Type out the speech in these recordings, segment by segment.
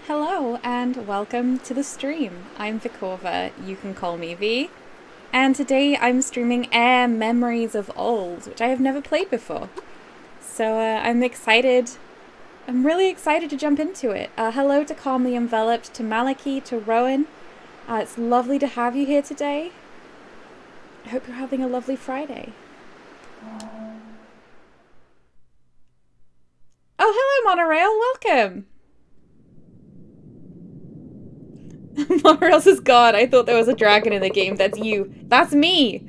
Hello and welcome to the stream. I'm Vikova, you can call me V, and today I'm streaming Air Memories of Old, which I have never played before. So I'm excited. I'm really excited to jump into it. Hello to Calmly Enveloped, to Maliki, to Rowan. It's lovely to have you here today. I hope you're having a lovely Friday. Oh, hello Monorail, welcome! Monorail says, God, I thought there was a dragon in the game. That's you. That's me!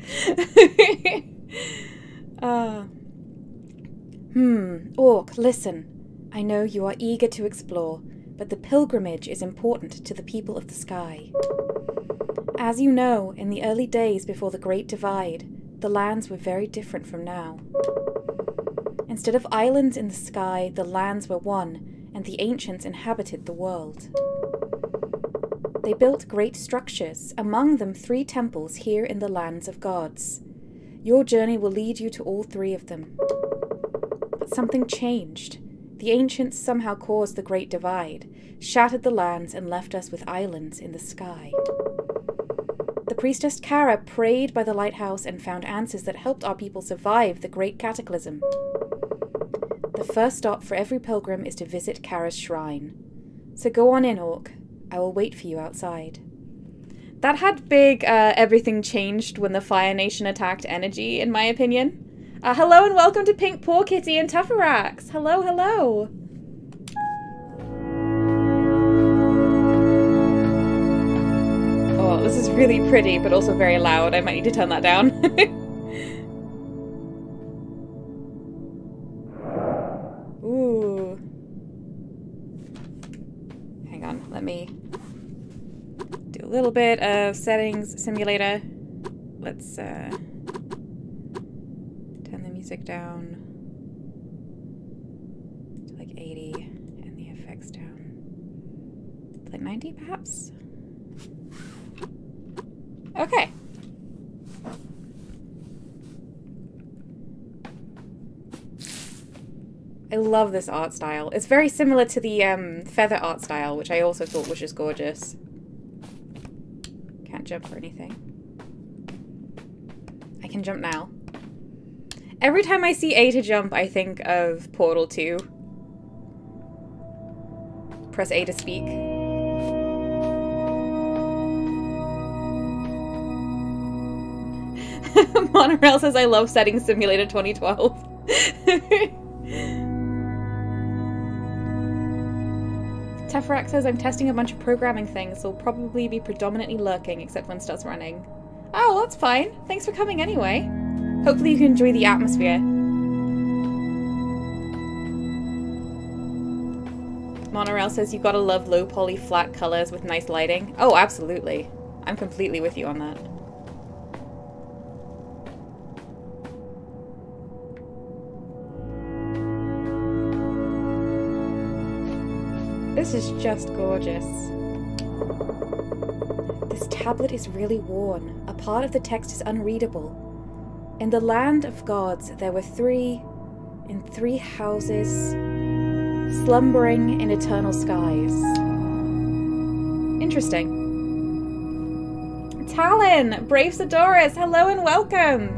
Orc, listen. I know you are eager to explore, but the pilgrimage is important to the people of the sky. As you know, in the early days before the Great Divide, the lands were very different from now. Instead of islands in the sky, the lands were one, and the ancients inhabited the world. They built great structures, among them 3 temples here in the lands of gods. Your journey will lead you to all 3 of them. But something changed. The ancients somehow caused the Great Divide, shattered the lands and left us with islands in the sky. The priestess Kara prayed by the lighthouse and found answers that helped our people survive the Great Cataclysm. The first stop for every pilgrim is to visit Kara's shrine. So go on in, Orc. I will wait for you outside. That had big everything changed when the Fire Nation attacked energy, in my opinion. Hello and welcome to Pink Paw Kitty and Tufferax. Hello, hello. Oh, this is really pretty, but also very loud. I might need to turn that down. Ooh. Hang on, let me do a little bit of settings simulator. Let's turn the music down to like 80 and the effects down to like 90 perhaps. Okay. I love this art style. It's very similar to the feather art style, which I also thought was just gorgeous. Can't jump or anything. I can jump now. Every time I see A to jump, I think of Portal 2. Press A to speak. Monorail says, I love Setting Simulator 2012. Teferac says, I'm testing a bunch of programming things, so I'll probably be predominantly lurking, except when it starts running. Oh, that's fine. Thanks for coming anyway. Hopefully you can enjoy the atmosphere. Monorail says, you gotta love low poly flat colors with nice lighting. Oh, absolutely. I'm completely with you on that. This is just gorgeous. This tablet is really worn. A part of the text is unreadable. In the land of gods, there were 3 houses, slumbering in eternal skies. Interesting. Talon! Brave Sidoris! Hello and welcome!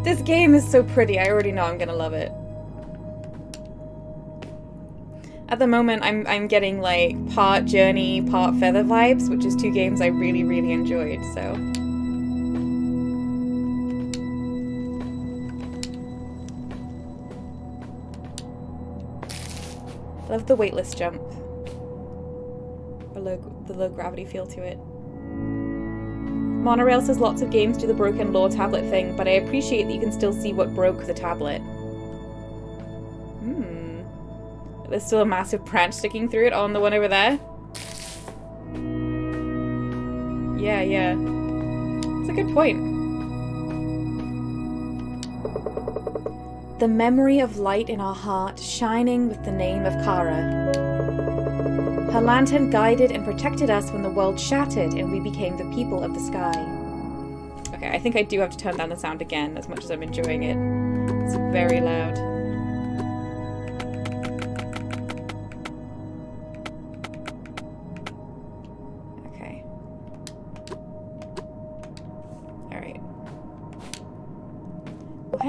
This game is so pretty. I already know I'm gonna love it. At the moment, I'm getting like part Journey, part Feather vibes, which is 2 games I really, really enjoyed, so. Love the weightless jump. The low gravity feel to it. Monorail says lots of games do the broken lore tablet thing, but I appreciate that you can still see what broke the tablet. There's still a massive branch sticking through it on the one over there. Yeah, yeah. That's a good point. The memory of light in our heart shining with the name of Kara. Her lantern guided and protected us when the world shattered and we became the people of the sky. Okay, I think I do have to turn down the sound again as much as I'm enjoying it. It's very loud.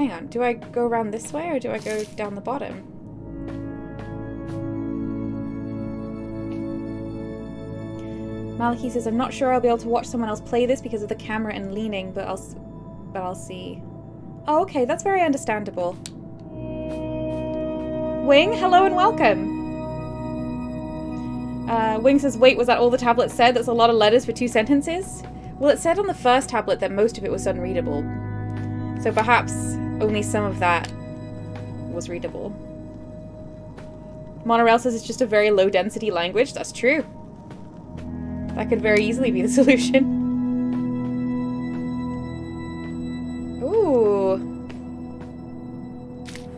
hang on. Do I go around this way or do I go down the bottom? Maliki says, I'm not sure I'll be able to watch someone else play this because of the camera and leaning, but I'll see. Oh, okay, that's very understandable. Wing, hello and welcome. Wing says, wait, was that all the tablet said? That's a lot of letters for 2 sentences? Well, it said on the first tablet that most of it was unreadable. So perhaps only some of that was readable. Monorail says it's just a very low density language. That's true. That could very easily be the solution. Ooh.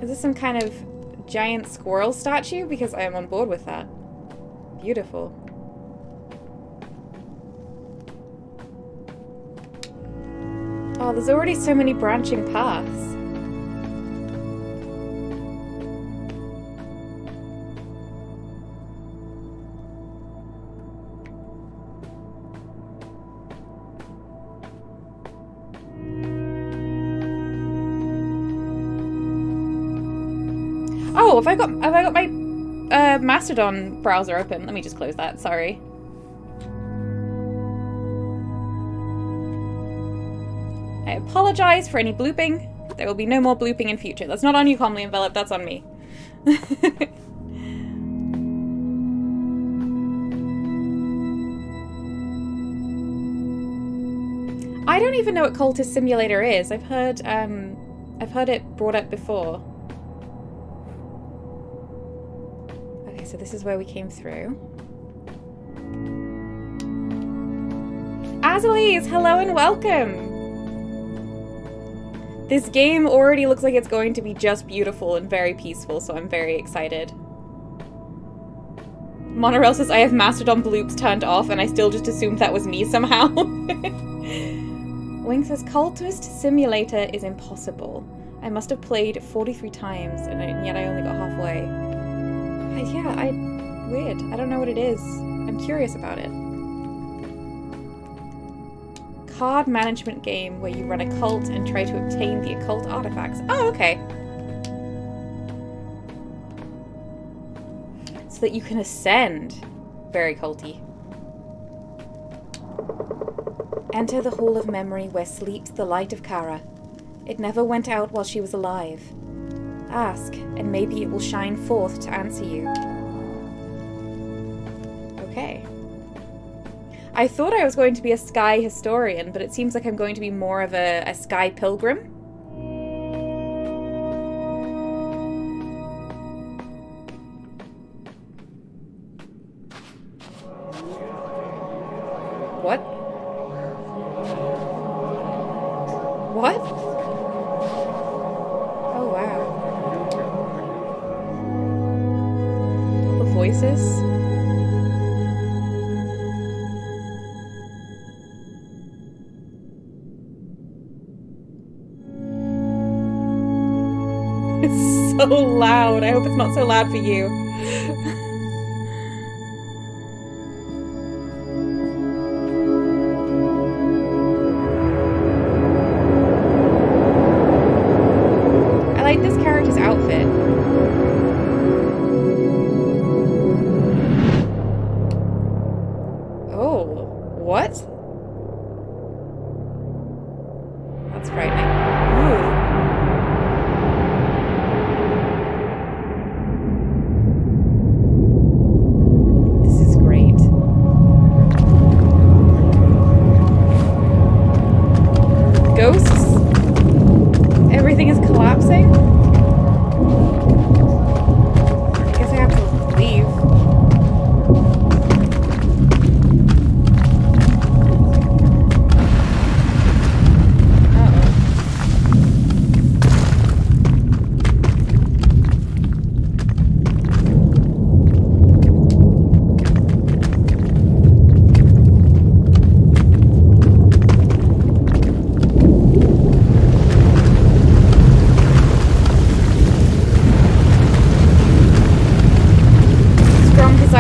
Is this some kind of giant squirrel statue? Because I am on board with that. Beautiful. Oh, there's already so many branching paths. Oh, have I got my Mastodon browser open? Let me just close that, sorry. I apologize for any blooping. There will be no more blooping in future. That's not on you, Calmly Enveloped, that's on me. I don't even know what Cultist Simulator is. I've heard it brought up before. Okay, so this is where we came through. Azalise, hello and welcome! This game already looks like it's going to be just beautiful and very peaceful, so I'm very excited. Monorail says, I have Mastodon bloops turned off and I still just assumed that was me somehow. Wing says, Cultist Simulator is impossible. I must have played 43 times and yet I only got halfway. Weird. I don't know what it is. I'm curious about it. Card management game where you run a cult and try to obtain the occult artifacts. Oh, okay. So that you can ascend. Very culty. Enter the Hall of Memory where sleeps the light of Kara. It never went out while she was alive. Ask, and maybe it will shine forth to answer you. Okay. I thought I was going to be a sky historian, but it seems like I'm going to be more of a sky pilgrim. What? What? Oh, wow. All the voices. So loud. I hope it's not so loud for you. I like this character's outfit. Oh, what? That's frightening. Ooh. Ghosts? Everything is collapsing? I guess I have to leave.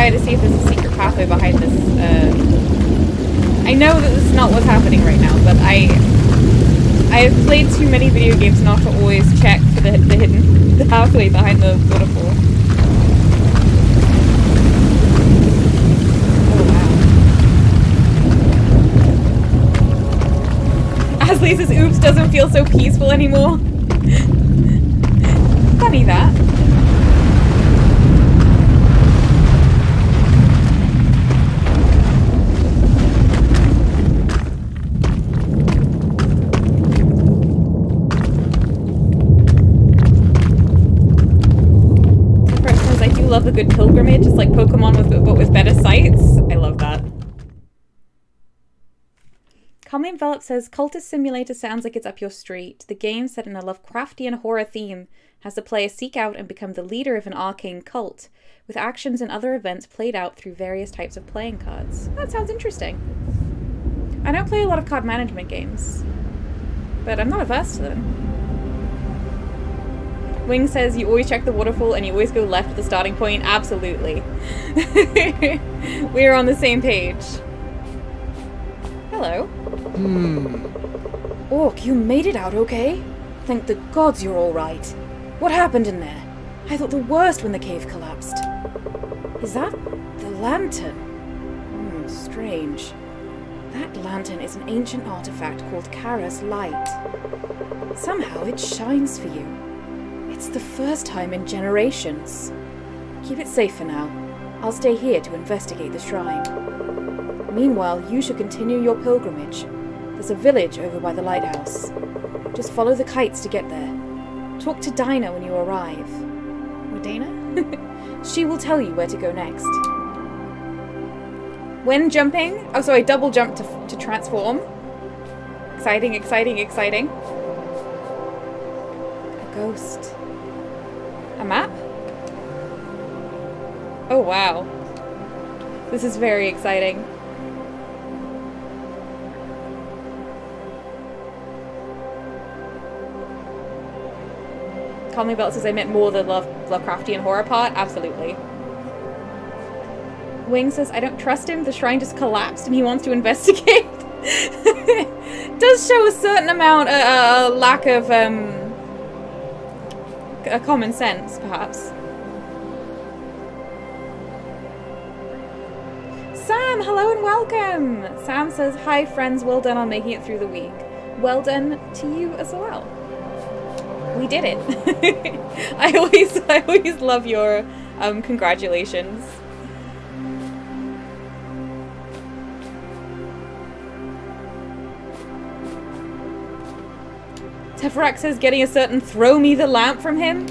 To see if there's a secret pathway behind this. I know that this is not what's happening right now, but I've played too many video games not to always check for the hidden pathway behind the waterfall. Oh wow. Asley says, oops, doesn't feel so peaceful anymore. Funny that. Love a good pilgrimage. It's like Pokemon but with better sights. I love that. Calmly Enveloped says, Cultist Simulator sounds like it's up your street. The game, set in a Lovecraftian horror theme, has the player seek out and become the leader of an arcane cult, with actions and other events played out through various types of playing cards. That sounds interesting. I don't play a lot of card management games, but I'm not averse to them. Wing says you always check the waterfall and you always go left at the starting point. Absolutely. We're on the same page. Hello. Orc, you made it out okay? Thank the gods you're alright. What happened in there? I thought the worst when the cave collapsed. Is that the lantern? Strange. That lantern is an ancient artifact called Kara's Light. Somehow it shines for you. It's the first time in generations. Keep it safe for now. I'll stay here to investigate the shrine. Meanwhile, you should continue your pilgrimage. There's a village over by the lighthouse. Just follow the kites to get there. Talk to Dinah when you arrive. Or Dana? She will tell you where to go next. When jumping... Oh, so I double jumped to transform. Exciting, exciting, exciting. A ghost. A map? Oh wow. This is very exciting. Call Me Belt says I meant more the Lovecraftian horror part. Absolutely. Wing says I don't trust him. The shrine just collapsed and he wants to investigate. Does show a certain amount of lack of common sense, perhaps. Sam, hello and welcome! Sam says, hi friends, well done on making it through the week. Well done to you as well. We did it. I always love your congratulations. Teferac says getting a certain throw me the lamp from him.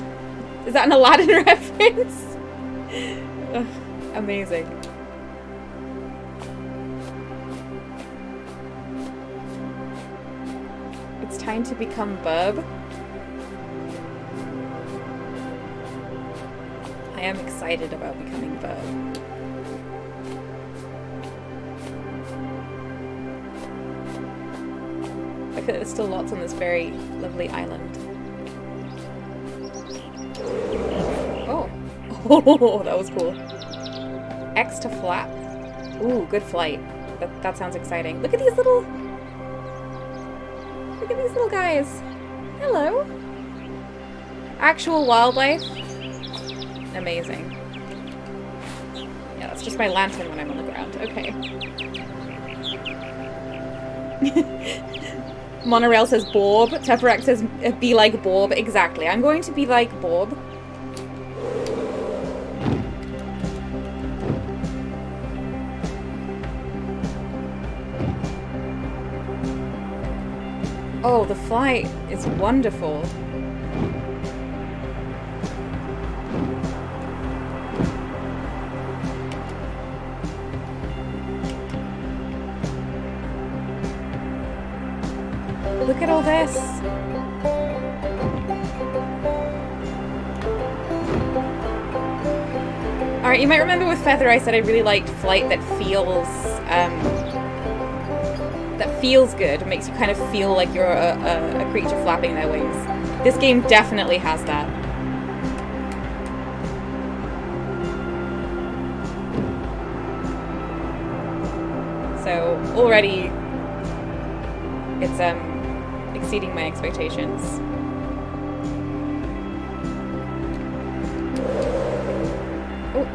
Is that an Aladdin reference? Ugh, amazing. It's time to become Burb. I am excited about becoming Burb. Okay, there's still lots on this very lovely island. Oh. Oh, that was cool. X to flap. Ooh, good flight. That sounds exciting. Look at these little... Look at these little guys. Hello. Actual wildlife. Amazing. Yeah, that's just my lantern when I'm on the ground. Okay. Monorail says Borb. Teferac says be like Borb. Exactly. I'm going to be like Borb. Oh, the flight is wonderful. Look at all this. Alright, you might remember with Feather I said I really liked flight that feels good. It makes you kind of feel like you're a creature flapping their wings. This game definitely has that. So already exceeding my expectations. Oh,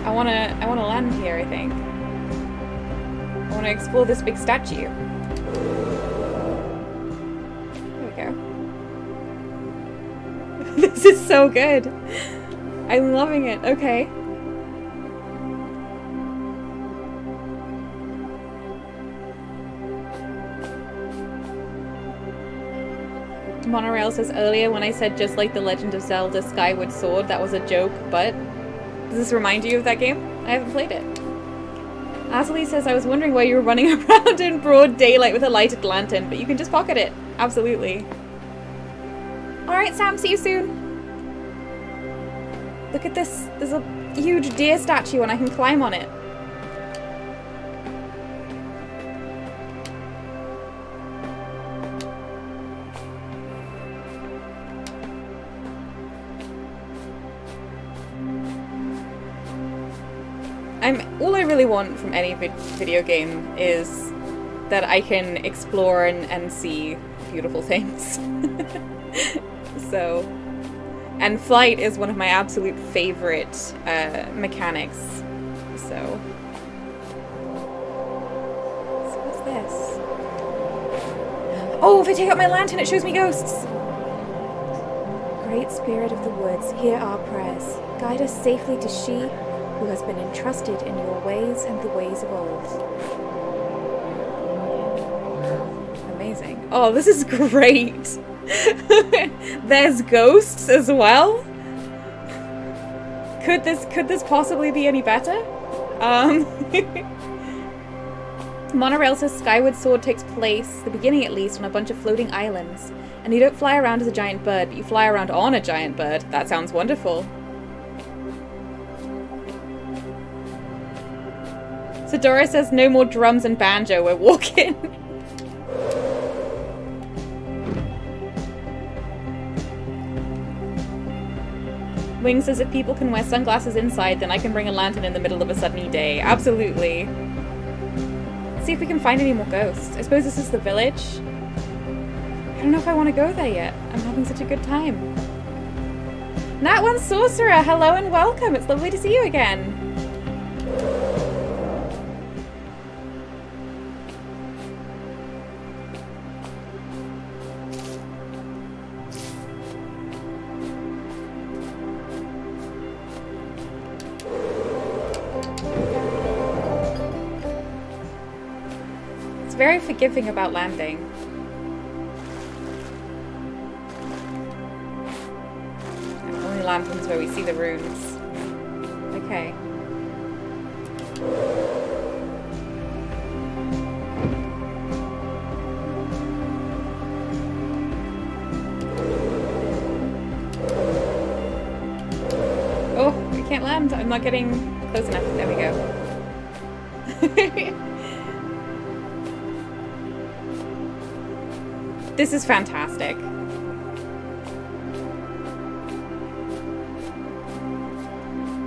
I wanna land here, I think. I wanna explore this big statue. There we go. This is so good. I'm loving it. Okay. Monorail says earlier when I said just like The Legend of Zelda Skyward Sword, that was a joke, but does this remind you of that game? I haven't played it. Azalee says, I was wondering why you were running around in broad daylight with a lighted lantern, but you can just pocket it. Absolutely. Alright, Sam, see you soon. Look at this. There's a huge deer statue and I can climb on it. All I really want from any video game is that I can explore and see beautiful things. So, and flight is one of my absolute favorite mechanics. So what's this? Oh, if I take out my lantern, it shows me ghosts. Great Spirit of the Woods, hear our prayers. Guide us safely to she who has been entrusted in your ways and the ways of old. Amazing. Oh, this is great. There's ghosts as well. Could this possibly be any better? Monorail says Skyward Sword takes place, the beginning at least, on a bunch of floating islands. And you don't fly around as a giant bird, but you fly around on a giant bird. That sounds wonderful. Dora says no more drums and banjo, we're walking. Wing says if people can wear sunglasses inside, then I can bring a lantern in the middle of a sunny day. Absolutely. Let's see if we can find any more ghosts. I suppose this is the village. I don't know if I want to go there yet. I'm having such a good time. Nat One Sorcerer, hello and welcome. It's lovely to see you again. Very forgiving about landing. Only lanterns where we see the runes. Okay. Oh, we can't land. I'm not getting close enough. There we go. This is fantastic.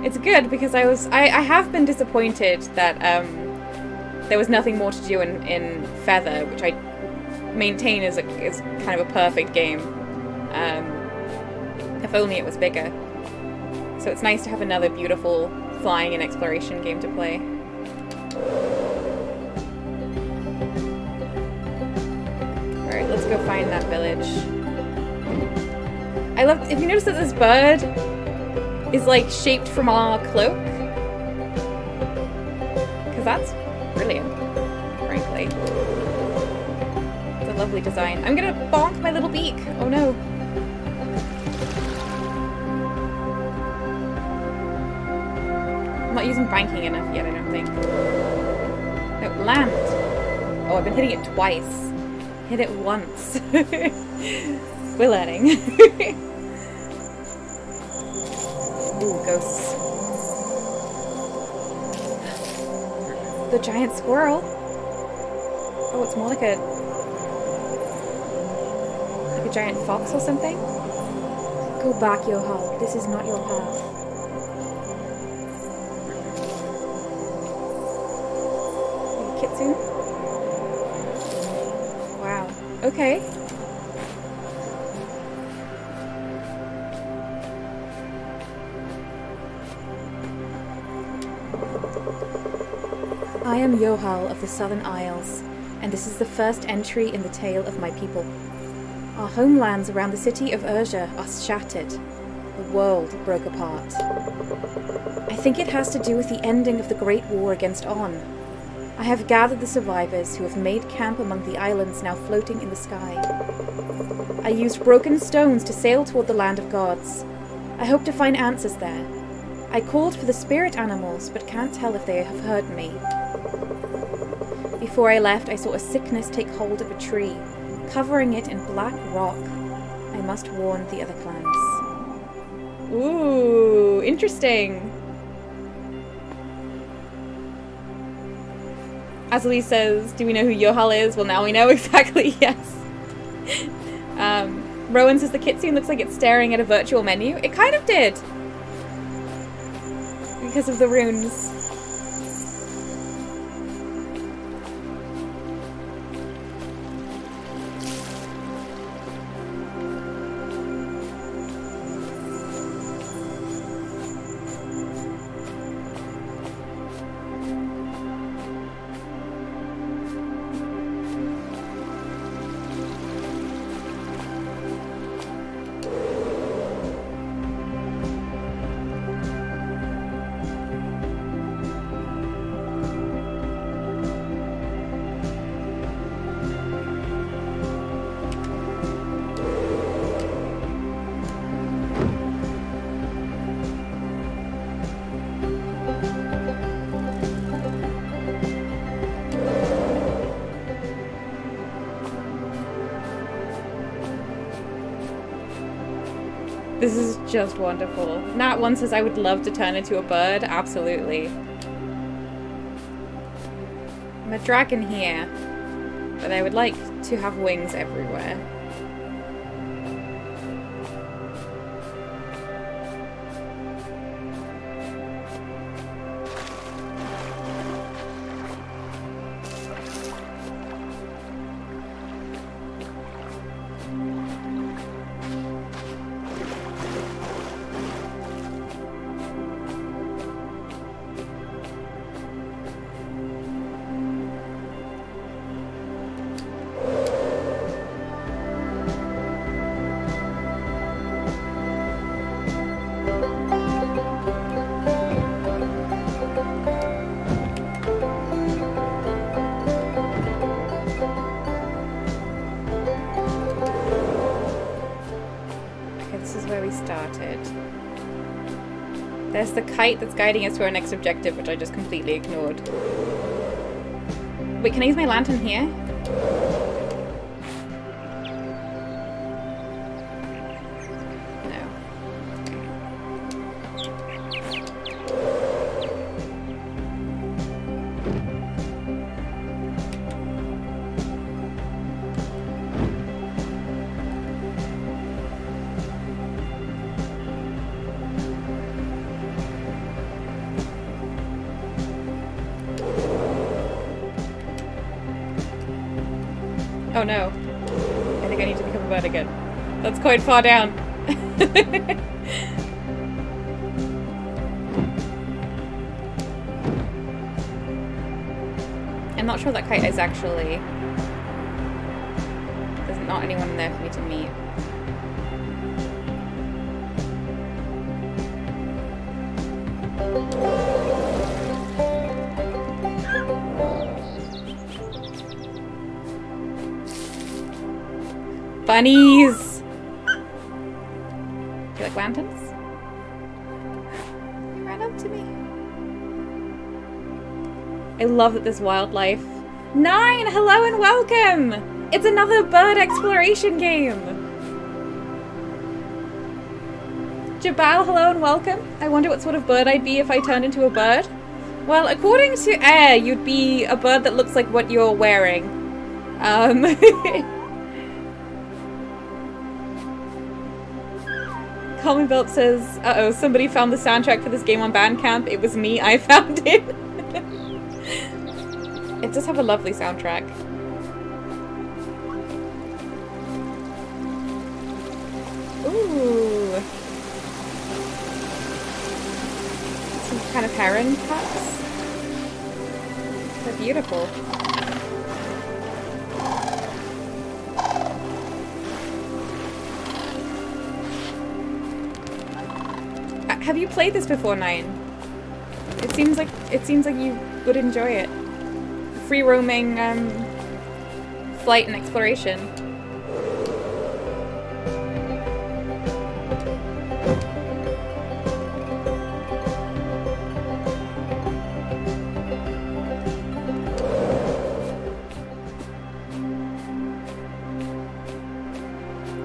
It's good because I have been disappointed that there was nothing more to do in Feather, which I maintain is kind of a perfect game. If only it was bigger. So it's nice to have another beautiful flying and exploration game to play. Let's go find that village. I love, if you notice that this bird is like shaped from our cloak, because that's brilliant, frankly. It's a lovely design. I'm gonna bonk my little beak. Oh no. I'm not using banking enough yet, I don't think. No, land. Oh, I've been hitting it twice. Hit it once. We're learning. Ooh, ghosts. The giant squirrel. Oh, it's more like a giant fox or something. Go back, Yohal. This is not your path. Kitsune? Okay. I am Yohal of the Southern Isles, and this is the first entry in the tale of my people. Our homelands around the city of Urja are shattered. The world broke apart. I think it has to do with the ending of the Great War against On. I have gathered the survivors who have made camp among the islands now floating in the sky. I used broken stones to sail toward the land of gods. I hope to find answers there. I called for the spirit animals, but can't tell if they have heard me. Before I left, I saw a sickness take hold of a tree, covering it in black rock. I must warn the other clans. Ooh, interesting. Azali says, do we know who Yohal is? Well, now we know exactly, yes. Rowan says the kitsune looks like it's staring at a virtual menu. It kind of did. Because of the runes. This is just wonderful. Nat one says I would love to turn into a bird. Absolutely. I'm a dragon here, but I would like to have wings everywhere. There's the kite that's guiding us to our next objective, which I just completely ignored. Wait, can I use my lantern here? No. Oh no. I think I need to become a bird again. That's quite far down. I'm not sure that kite is actually... There's not anyone there for me to meet. Bunnies! Do you like lanterns? You ran up to me. I love that there's wildlife. 9! Hello and welcome! It's another bird exploration game! Jabal, hello and welcome. I wonder what sort of bird I'd be if I turned into a bird. Well, according to Air, you'd be a bird that looks like what you're wearing. Calmy Belt says, uh-oh, somebody found the soundtrack for this game on Bandcamp. It was me, I found it. It does have a lovely soundtrack. Ooh. Some kind of heron, perhaps? beautiful. Have you played this before, Nine? It seems like you would enjoy it. Free roaming flight and exploration.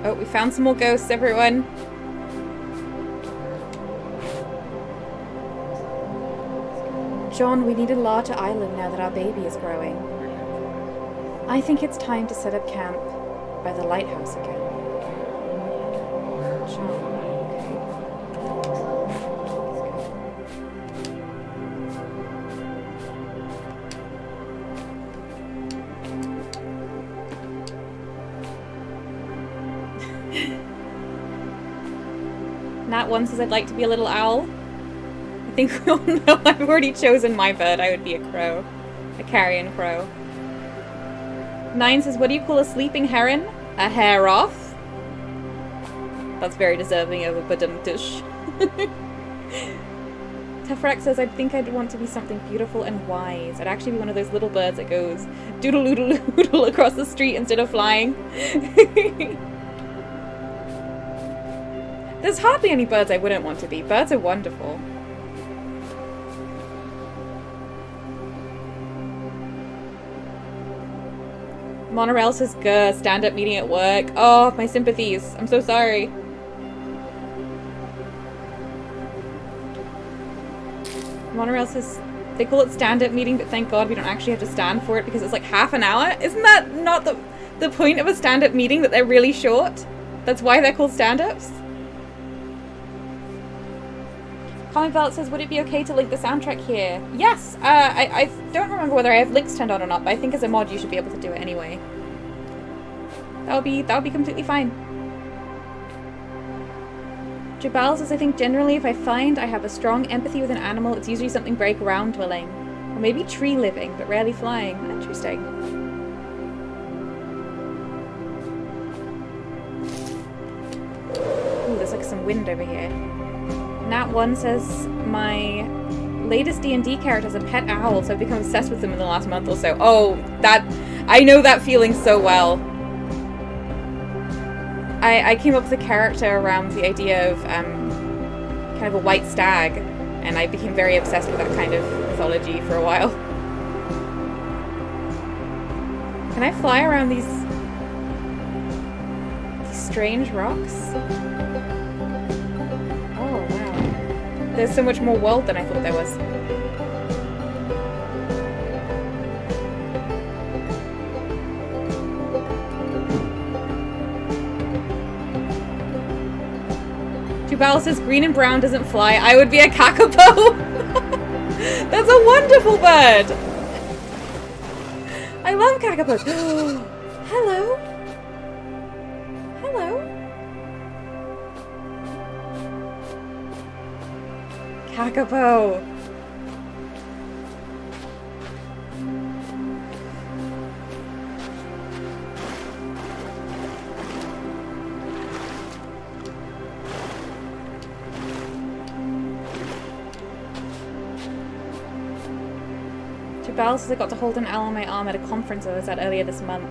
Oh, we found some more ghosts, everyone. John, we need a larger island now that our baby is growing. I think it's time to set up camp by the lighthouse again. John, okay. Nat one says I'd like to be a little owl. I think we all know I've already chosen my bird. I would be a crow. A carrion crow. Nine says, what do you call a sleeping heron? A hair off? That's very deserving of a badum-dish. Tefrak says, I think I'd want to be something beautiful and wise. I'd actually be one of those little birds that goes doodle-oodle-oodle across the street instead of flying. There's hardly any birds I wouldn't want to be. Birds are wonderful. Monorail says, grr, stand-up meeting at work. Oh, my sympathies. I'm so sorry. Monorail says, they call it stand-up meeting, but thank God we don't actually have to stand for it because it's like half an hour. Isn't that not the point of a stand-up meeting, that they're really short? That's why they're called stand-ups? Colin Veldt says, would it be okay to link the soundtrack here? Yes! I don't remember whether I have links turned on or not, but I think as a mod you should be able to do it anyway. That would be completely fine. Jabal says, I think generally if I find I have a strong empathy with an animal, it's usually something very ground dwelling. Or maybe tree living, but rarely flying. Interesting. Ooh, there's like some wind over here. Nat1 says, my latest D&D character is a pet owl, so I've become obsessed with them in the last month or so. Oh, I know that feeling so well. I came up with a character around the idea of kind of a white stag, and I became very obsessed with that kind of mythology for a while. Can I fly around these strange rocks? There's so much more world than I thought there was. Jubal says green and brown doesn't fly. I would be a kakapo. That's a wonderful bird. I love kakapos. Hello. Hello. Kakapo! Jabal says I got to hold an owl on my arm at a conference I was at earlier this month.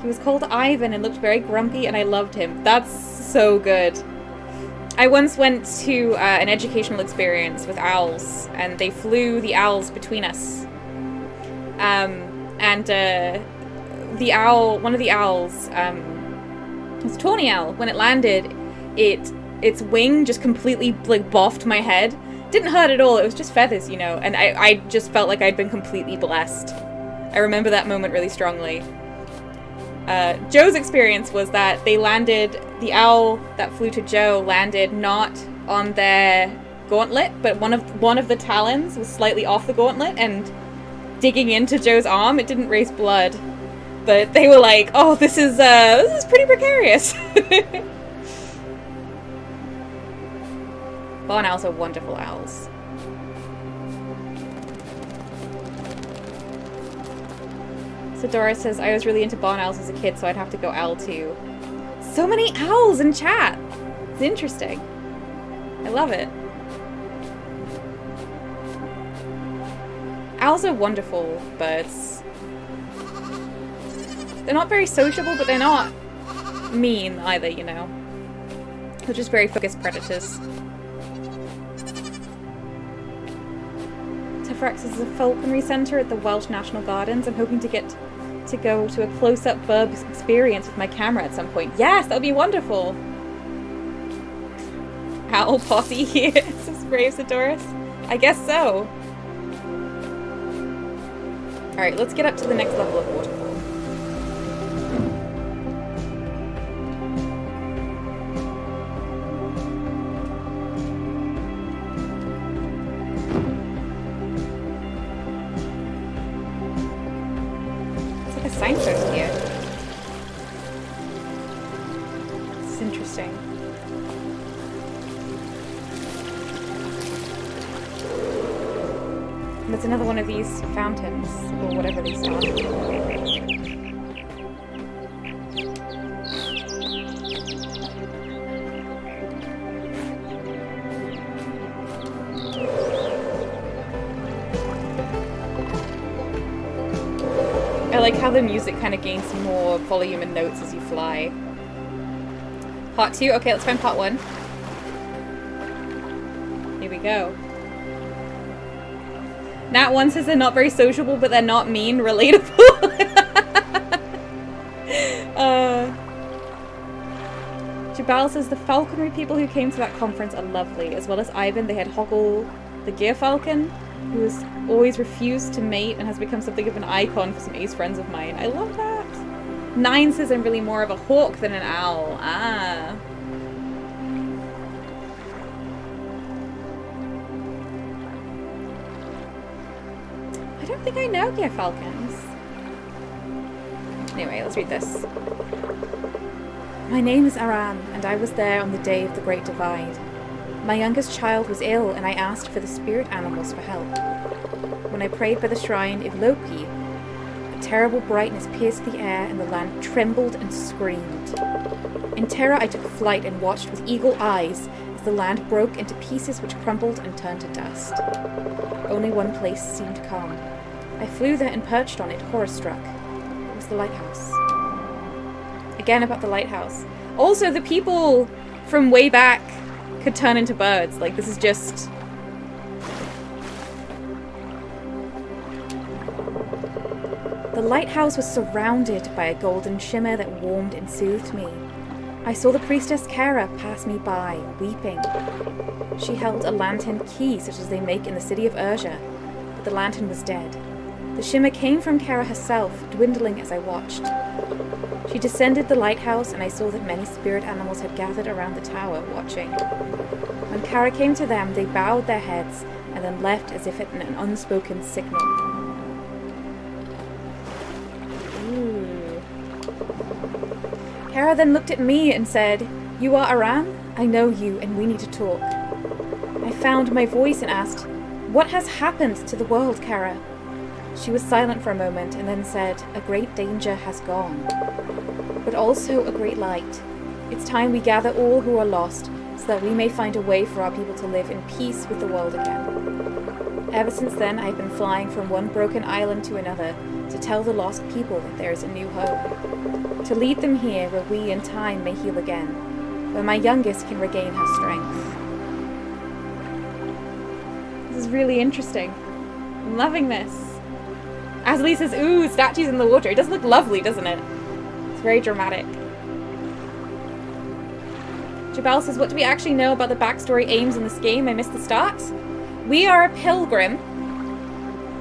He was called Ivan and looked very grumpy and I loved him. That's so good. I once went to an educational experience with owls, and they flew the owls between us. The owl, one of the owls, it was a tawny owl. When it landed, its wing just completely like boffed my head. Didn't hurt at all. It was just feathers, you know. And I just felt like I'd been completely blessed. I remember that moment really strongly. Joe's experience was that they landed, the owl that flew to Joe landed not on their gauntlet, but one of the talons was slightly off the gauntlet and digging into Joe's arm. It didn't raise blood, but they were like, "Oh, this is pretty precarious." Barn owls are wonderful owls. So Doris says, I was really into barn owls as a kid, so I'd have to go owl too. So many owls in chat! It's interesting. I love it. Owls are wonderful birds. They're not very sociable, but they're not mean either, you know. They're just very focused predators. Tefrex is a falconry centre at the Welsh National Gardens. I'm hoping to get to go to a close-up burb experience with my camera at some point. Yes, that would be wonderful! Owl posse here, says Brave Doris. I guess so. Alright, let's get up to the next level of Waterfall. It's like a signpost here. This is interesting. There's another one of these fountains, or whatever these are. I like how the music kind of gains more volume and notes as you fly. Part 2? Okay, let's find part 1. Here we go. Nat 1 says they're not very sociable, but they're not mean. Relatable. Jabal says the falconry people who came to that conference are lovely. As well as Ivan, they had Hoggle the Gear Falcon, who has always refused to mate and has become something of an icon for some ace friends of mine. I love that. 9 says I'm really more of a hawk than an owl. Ah. I don't think I know Gear Falcons. Anyway, let's read this. My name is Aram, and I was there on the day of the Great Divide. My youngest child was ill, and I asked for the spirit animals for help. When I prayed by the shrine of Loki, a terrible brightness pierced the air, and the land trembled and screamed. In terror, I took flight and watched with eagle eyes as the land broke into pieces which crumbled and turned to dust. Only one place seemed calm. I flew there and perched on it, horror-struck. It was the lighthouse. Again about the lighthouse. Also, the people from way back could turn into birds. Like, this is just... The lighthouse was surrounded by a golden shimmer that warmed and soothed me. I saw the priestess Kara pass me by, weeping. She held a lantern key such as they make in the city of Urza, but the lantern was dead. The shimmer came from Kara herself, dwindling as I watched. She descended the lighthouse, and I saw that many spirit animals had gathered around the tower, watching. When Kara came to them, they bowed their heads, and then left as if in an unspoken signal. Ooh. Kara then looked at me and said, "You are Aram? I know you, and we need to talk." I found my voice and asked, "What has happened to the world, Kara?" She was silent for a moment and then said, "A great danger has gone, but also a great light. It's time we gather all who are lost so that we may find a way for our people to live in peace with the world again." Ever since then, I've been flying from one broken island to another to tell the lost people that there is a new home, to lead them here where we in time may heal again, where my youngest can regain her strength. This is really interesting. I'm loving this. Ashley says, ooh, statues in the water. It does look lovely, doesn't it? It's very dramatic. Jabal says, what do we actually know about the backstory aims in this game? I missed the start. We are a pilgrim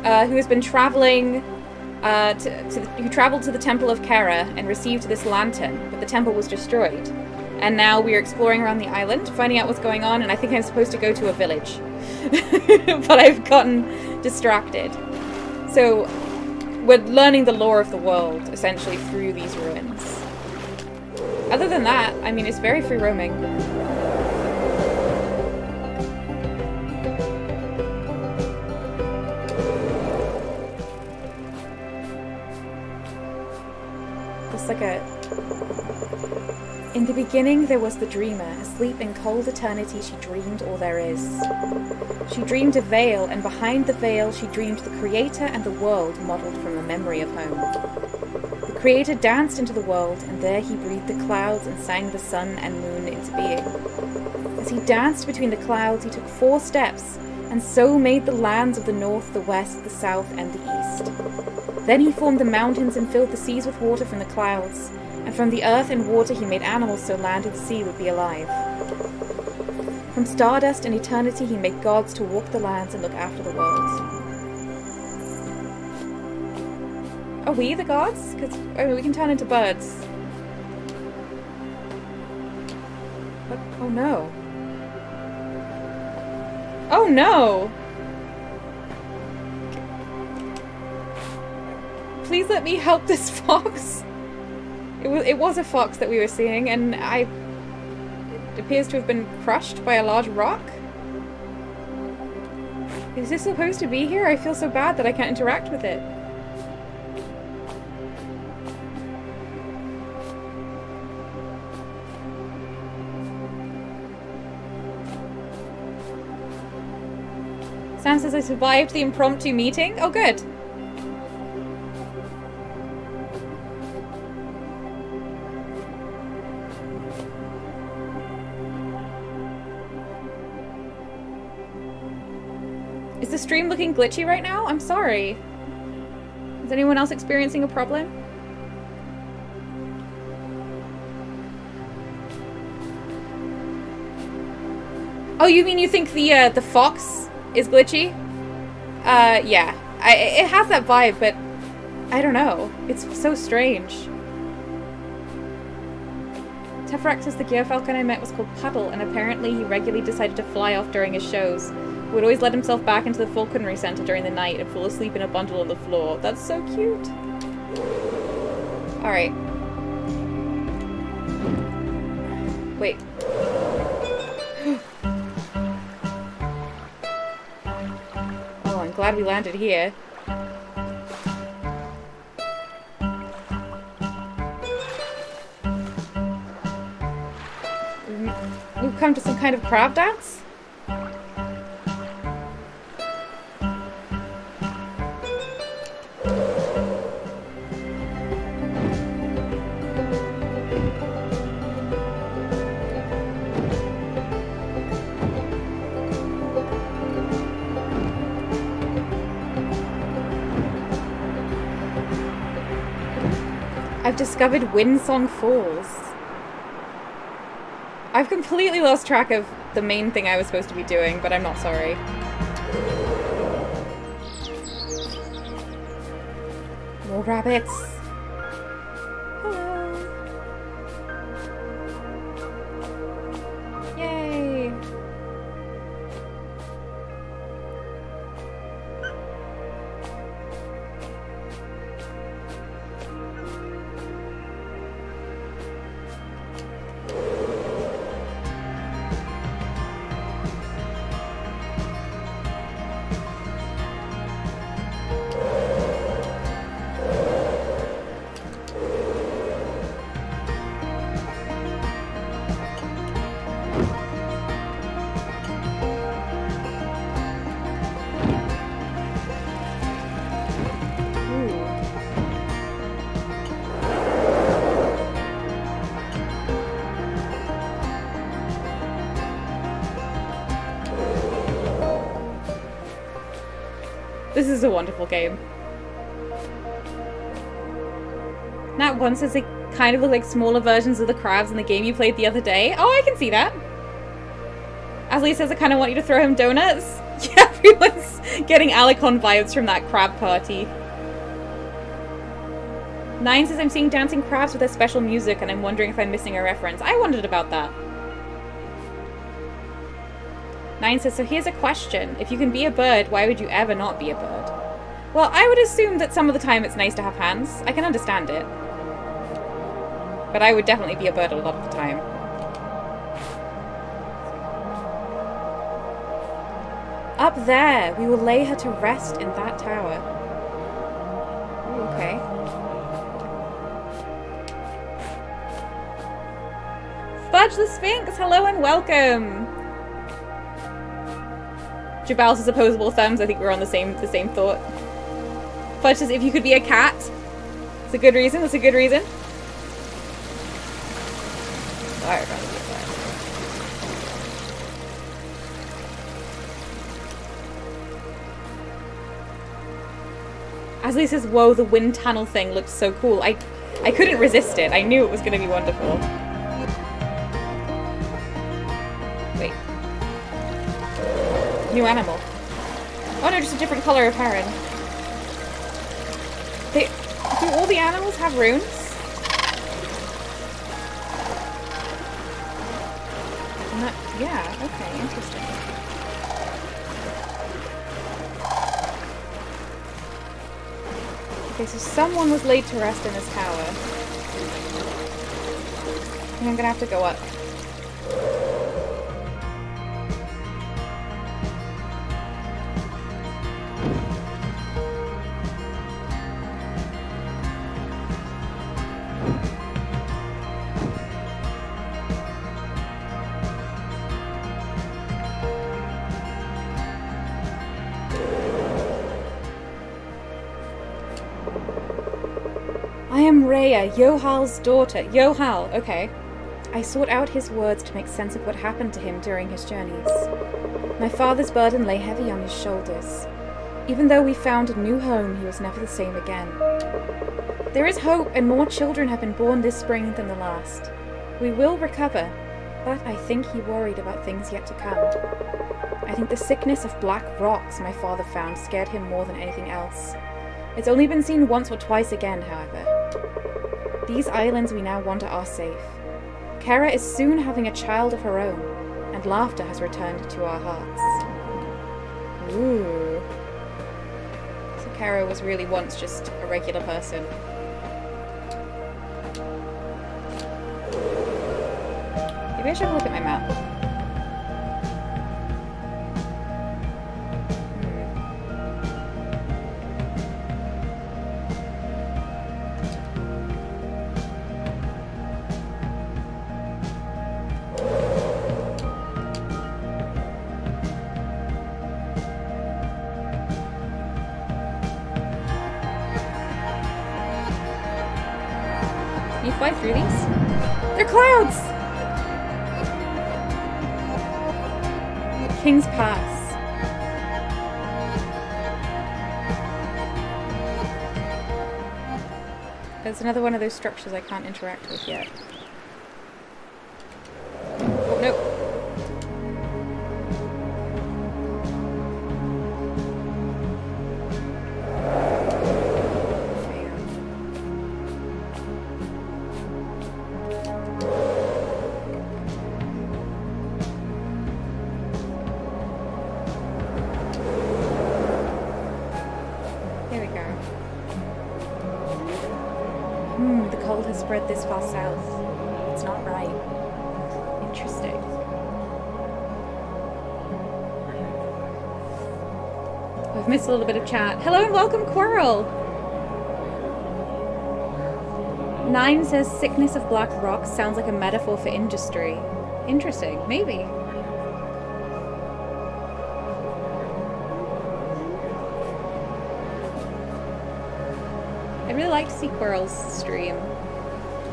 who has been traveling, who traveled to the Temple of Kara and received this lantern, but the temple was destroyed. And now we are exploring around the island, finding out what's going on, and I think I'm supposed to go to a village. But I've gotten distracted. So we're learning the lore of the world, essentially, through these ruins. Other than that, I mean, it's very free roaming. like a... In the beginning there was the dreamer, asleep in cold eternity she dreamed all there is. She dreamed a veil, and behind the veil she dreamed the creator and the world modelled from the memory of home. The creator danced into the world, and there he breathed the clouds and sang the sun and moon into being. As he danced between the clouds he took 4 steps, and so made the lands of the north, the west, the south, and the east. Then he formed the mountains and filled the seas with water from the clouds, and from the earth and water he made animals so land and sea would be alive. From stardust and eternity he made gods to walk the lands and look after the world. Are we the gods? Because we can turn into birds. What? Oh no. Oh no! Please let me help this fox. It was a fox that we were seeing, and it appears to have been crushed by a large rock. Is this supposed to be here? I feel so bad that I can't interact with it. Sam says I survived the impromptu meeting. Oh, good. Is the stream looking glitchy right now? I'm sorry. Is anyone else experiencing a problem? Oh, you mean you think the fox is glitchy? Yeah. It has that vibe, but I don't know. It's so strange. Tefrax says the gear falcon I met was called Puddle, and apparently he regularly decided to fly off during his shows. He would always let himself back into the falconry center during the night and fall asleep in a bundle on the floor. That's so cute. Alright. Wait. Oh, I'm glad we landed here. We've come to some kind of crab dance? I've discovered Windsong Falls. I've completely lost track of the main thing I was supposed to be doing, but I'm not sorry. More rabbits. Hello. Yay. This is a wonderful game. Nat one says they kind of look like smaller versions of the crabs in the game you played the other day. Oh, I can see that. Ashley says I kind of want you to throw him donuts. Yeah, everyone's getting Alicon vibes from that crab party. 9 says I'm seeing dancing crabs with their special music and I'm wondering if I'm missing a reference. I wondered about that. 9 says, so here's a question. If you can be a bird, why would you ever not be a bird? Well, I would assume that some of the time it's nice to have hands. I can understand it. But I would definitely be a bird a lot of the time. Up there! We will lay her to rest in that tower. Ooh, okay. Fudge the Sphinx, hello and welcome. Jabal says opposable thumbs. I think we're on the same thought. Fudge says if you could be a cat. That's a good reason. That's a good reason. Sorry about that. Asley says, whoa, the wind tunnel thing looks so cool. I couldn't resist it. I knew it was going to be wonderful. Wait. New animal. Oh no, just a different color of heron. Do all the animals have runes? Yeah, okay, interesting. Okay, so someone was laid to rest in this tower. And I'm gonna have to go up. I am Rhea, Yohal's daughter. Yohal, okay. I sought out his words to make sense of what happened to him during his journeys. My father's burden lay heavy on his shoulders. Even though we found a new home, he was never the same again. There is hope, and more children have been born this spring than the last. We will recover, but I think he worried about things yet to come. I think the sickness of black rocks my father found scared him more than anything else. It's only been seen once or twice again, however. These islands we now wander are safe. Kara is soon having a child of her own, and laughter has returned to our hearts. Ooh. So Kara was really once just a regular person. Maybe I should have a look at my map. Fly through these? They're clouds! King's Pass. There's another one of those structures I can't interact with yet. Oh, nope. Spread this far south. It's not right. Interesting. I've missed a little bit of chat. Hello and welcome, Quarrel! 9 says sickness of black rocks sounds like a metaphor for industry. Interesting. Maybe. I'd really like to see Quarrel's stream.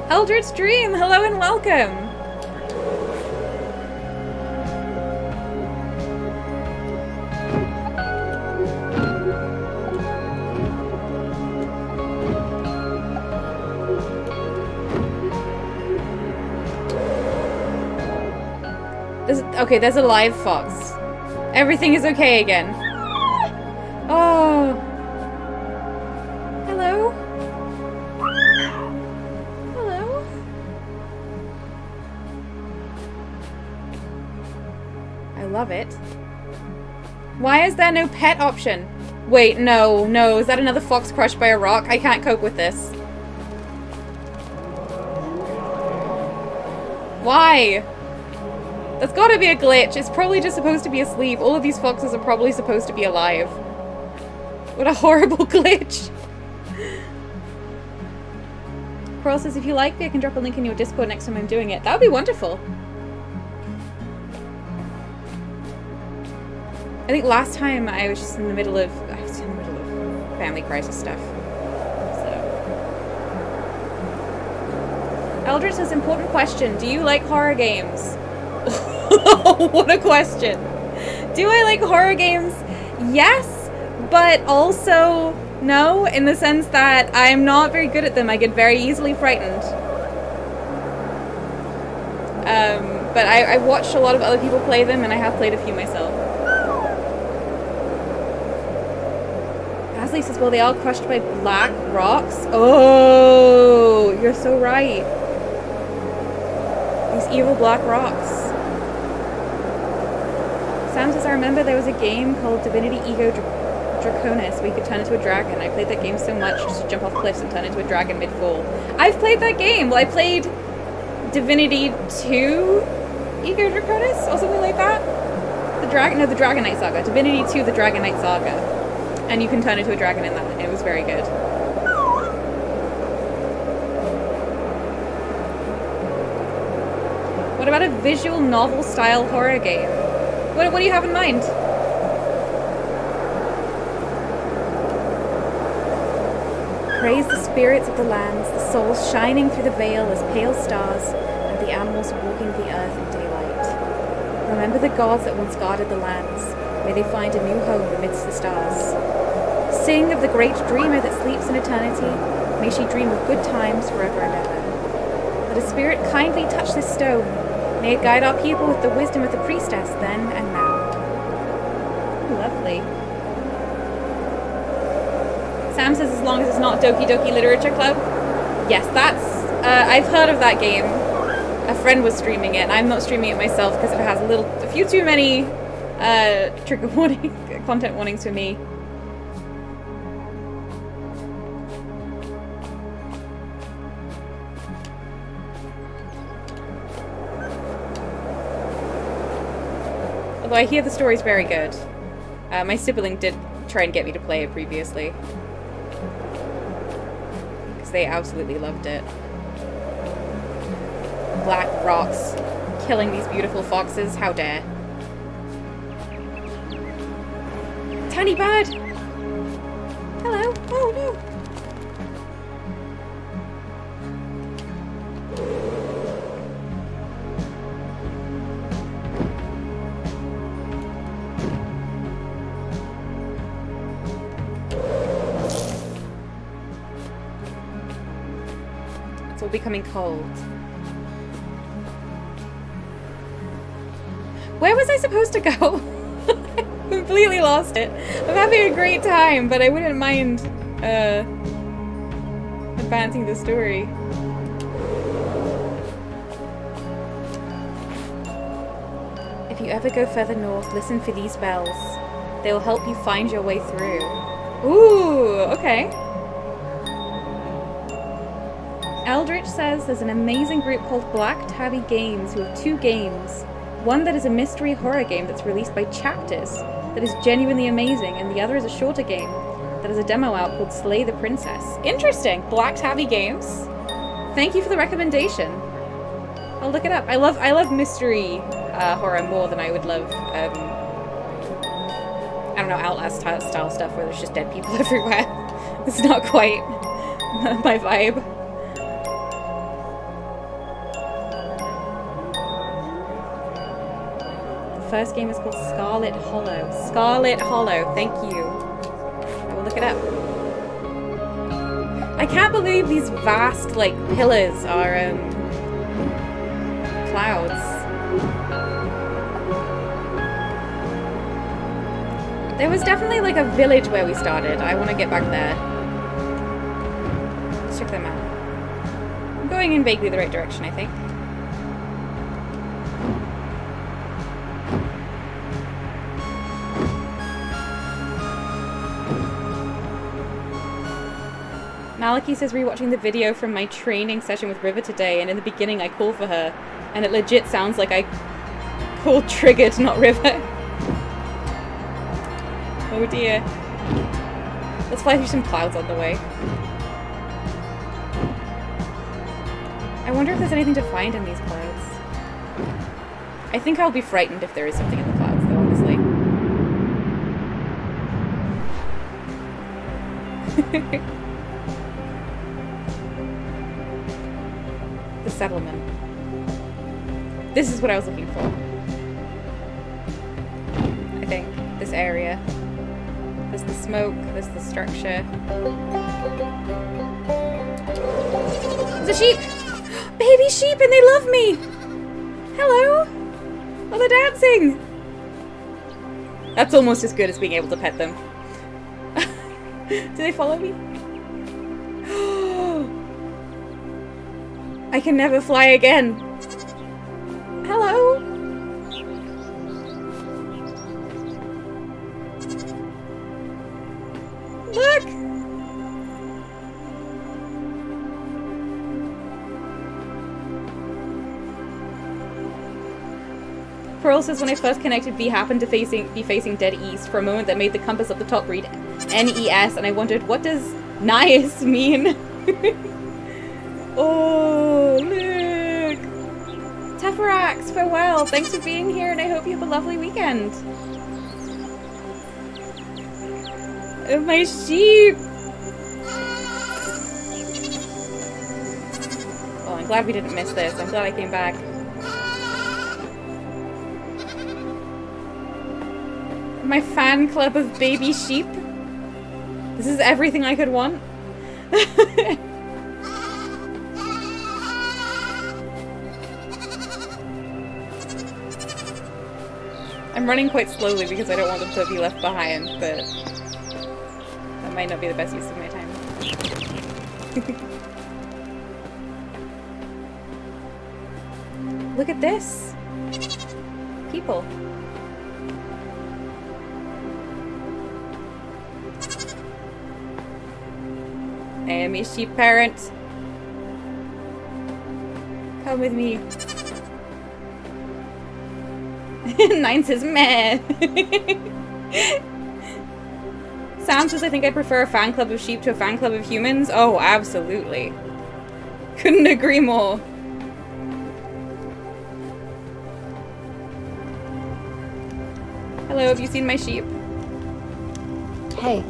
Eldritch Dream, hello and welcome! Okay, there's a live fox. Everything is okay again. Oh. Hello? Love it. Why is there no pet option? Wait, no. Is that another fox crushed by a rock? I can't cope with this. Why? That's gotta be a glitch. It's probably just supposed to be asleep. All of these foxes are probably supposed to be alive. What a horrible glitch. Coral says, if you like me, I can drop a link in your Discord next time I'm doing it. That would be wonderful. I think last time I was just in the middle of family crisis stuff. So. Eldritch says, important question. Do you like horror games? What a question. Do I like horror games? Yes, but also no, in the sense that I'm not very good at them. I get very easily frightened. But I watched a lot of other people play them, and I have played a few myself. Asley says, well, they all crushed by black rocks. Oh, you're so right. These evil black rocks. Sam says, I remember there was a game called Divinity Ego Draconis where you could turn into a dragon. I played that game so much just to jump off cliffs and turn into a dragon mid-fall. I've played that game! Well, I played Divinity 2 Ego Draconis or something like that? The Dragon Knight Saga. Divinity 2 The Dragon Knight Saga. And you can turn into a dragon in that. It was very good. What about a visual novel style horror game? What do you have in mind? Praise the spirits of the lands, the souls shining through the veil as pale stars, and the animals walking the earth in daylight. Remember the gods that once guarded the lands. May they find a new home amidst the stars. Sing of the great dreamer that sleeps in eternity. May she dream of good times forever and ever. Let a spirit kindly touch this stone. May it guide our people with the wisdom of the priestess then and now. Lovely. Sam says as long as it's not Doki Doki Literature Club. Yes, that's... I've heard of that game. A friend was streaming it, and I'm not streaming it myself because it has a few too many trigger warning, content warnings for me. Although I hear the story's very good. My sibling did try and get me to play it previously. Because they absolutely loved it. Black rocks. Killing these beautiful foxes. How dare. Tiny bird! Hello. Oh no. It's all becoming cold. Where was I supposed to go? Completely lost it. I'm having a great time, but I wouldn't mind advancing the story. If you ever go further north, listen for these bells. They will help you find your way through. Ooh, okay. Eldritch says there's an amazing group called Black Tabby Games who have 2 games. One that is a mystery horror game that's released by chapters that is genuinely amazing, and the other is a shorter game that has a demo out called Slay the Princess. Interesting. Black Tabby Games. Thank you for the recommendation. I'll look it up. I love mystery horror more than I would love I don't know, Outlast style stuff where there's just dead people everywhere. It's not quite my vibe. First game is called Scarlet Hollow. Scarlet Hollow, thank you. I will look it up. I can't believe these vast, like, pillars are, clouds. There was definitely, like, a village where we started. I want to get back there. Let's check them out. I'm going in vaguely the right direction, I think. Maliki says rewatching the video from my training session with River today, and in the beginning I call for her, and it legit sounds like I called Triggered, not River. Oh dear. Let's fly through some clouds on the way. I wonder if there's anything to find in these clouds. I think I'll be frightened if there is something in the clouds, though, honestly. The settlement. This is what I was looking for. I think. This area. There's the smoke, there's the structure. There's a sheep! Baby sheep, and they love me! Hello? Oh, they're dancing! That's almost as good as being able to pet them. Do they follow me? I can never fly again. Hello? Look! Pearl says when I first connected V happened to be facing dead east. For a moment that made the compass up the top read NES, and I wondered, what does Nias mean? Oh, look! Teferax, farewell! Thanks for being here, and I hope you have a lovely weekend. Oh, my sheep! Oh, I'm glad we didn't miss this. I'm glad I came back. My fan club of baby sheep. This is everything I could want. I'm running quite slowly because I don't want them to be left behind, but that might not be the best use of my time. Look at this! People. I am a sheep parent. Come with me. 9 says meh. Sam says I think I prefer a fan club of sheep to a fan club of humans. Oh, absolutely. Couldn't agree more. Hello, have you seen my sheep? Hey.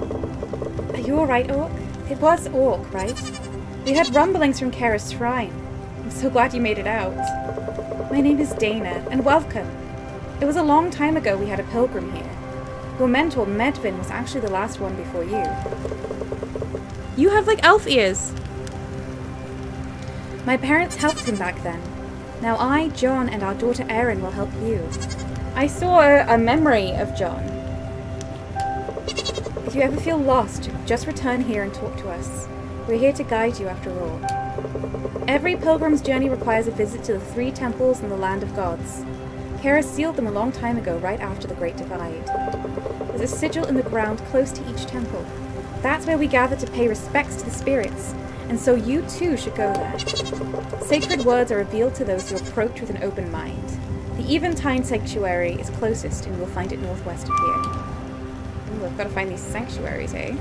Are you alright, Orc? It was Orc, right? We heard rumblings from Kara's shrine. I'm so glad you made it out. My name is Dana, and welcome. It was a long time ago we had a pilgrim here. Your mentor, Medvin, was actually the last one before you. You have like elf ears. My parents helped him back then. Now I, John, and our daughter Erin will help you. I saw a memory of John. If you ever feel lost, just return here and talk to us. We're here to guide you after all. Every pilgrim's journey requires a visit to the 3 temples in the Land of Gods. Kara sealed them a long time ago, right after the Great Divide. There's a sigil in the ground close to each temple. That's where we gather to pay respects to the spirits, and so you too should go there. Sacred words are revealed to those who approach with an open mind. The Eventide Sanctuary is closest, and you'll find it northwest of here. Ooh, I've got to find these sanctuaries, eh?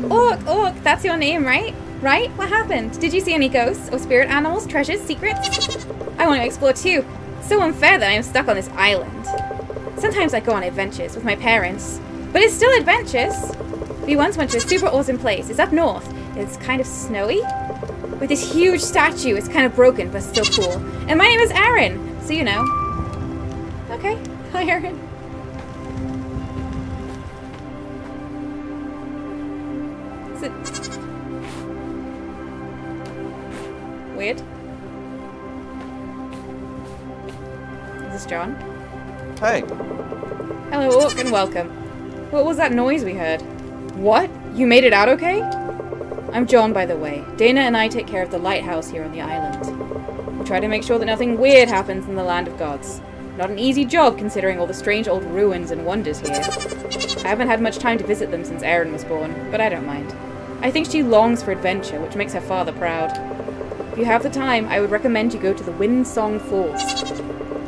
Orc, that's your name, right? Right? What happened? Did you see any ghosts, or spirit animals, treasures, secrets? I want to explore too. It's so unfair that I am stuck on this island. Sometimes I go on adventures with my parents, but it's still adventures. We once went to a super awesome place. It's up north. It's kind of snowy, with this huge statue. It's kind of broken, but still cool. And my name is Erin, so you know. Okay, hi Erin. Is it weird? Is this John? Hey. Hello, Orc, and welcome. What was that noise we heard? What? You made it out okay? I'm John, by the way. Dana and I take care of the lighthouse here on the island. We try to make sure that nothing weird happens in the Land of Gods. Not an easy job, considering all the strange old ruins and wonders here. I haven't had much time to visit them since Erin was born, but I don't mind. I think she longs for adventure, which makes her father proud. If you have the time, I would recommend you go to the Windsong Falls.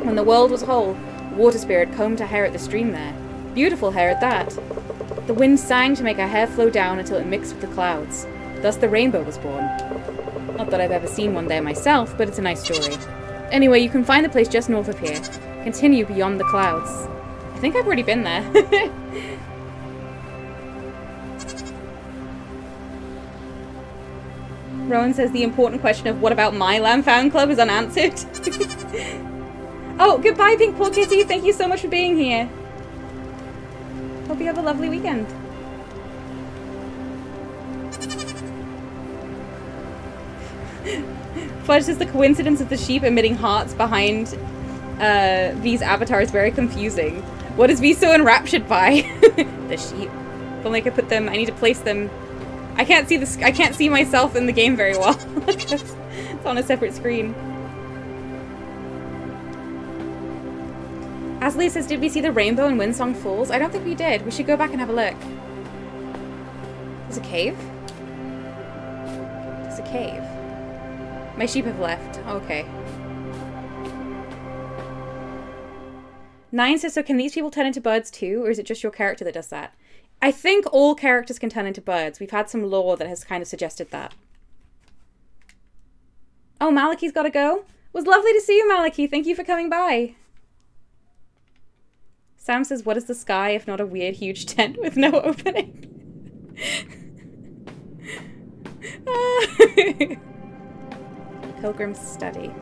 When the world was whole, water spirit combed her hair at the stream there. Beautiful hair at that. The wind sang to make her hair flow down until it mixed with the clouds. Thus the rainbow was born. Not that I've ever seen one there myself, but it's a nice story. Anyway, you can find the place just north of here. Continue beyond the clouds. I think I've already been there. Rowan says the important question of what about my lamb fan club is unanswered. Oh, goodbye, Pink Paw Kitty. Thank you so much for being here. Hope you have a lovely weekend. Fudge says the coincidence of the sheep emitting hearts behind V's avatar is very confusing. What is V so enraptured by? The sheep. If only I could put them. I need to place them. I can't see this. I can't see myself in the game very well. It's on a separate screen. Ashley says, did we see the rainbow in Windsong Falls? I don't think we did. We should go back and have a look. There's a cave? There's a cave. My sheep have left. Okay. 9 says, so can these people turn into birds too? Or is it just your character that does that? I think all characters can turn into birds. We've had some lore that has kind of suggested that. Oh, Malachi's got to go. It was lovely to see you, Malachi. Thank you for coming by. Sam says, what is the sky if not a weird huge tent with no opening? Pilgrim's Study.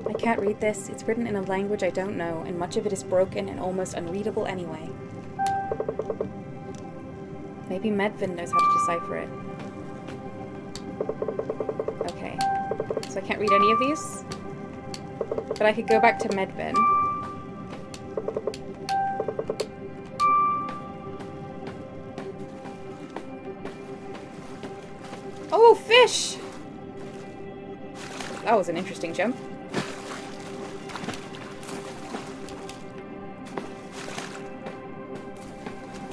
I can't read this. It's written in a language I don't know, and much of it is broken and almost unreadable anyway. Maybe Medvin knows how to decipher it. Okay. So I can't read any of these? But I could go back to Medvin. Oh, fish! That was an interesting jump.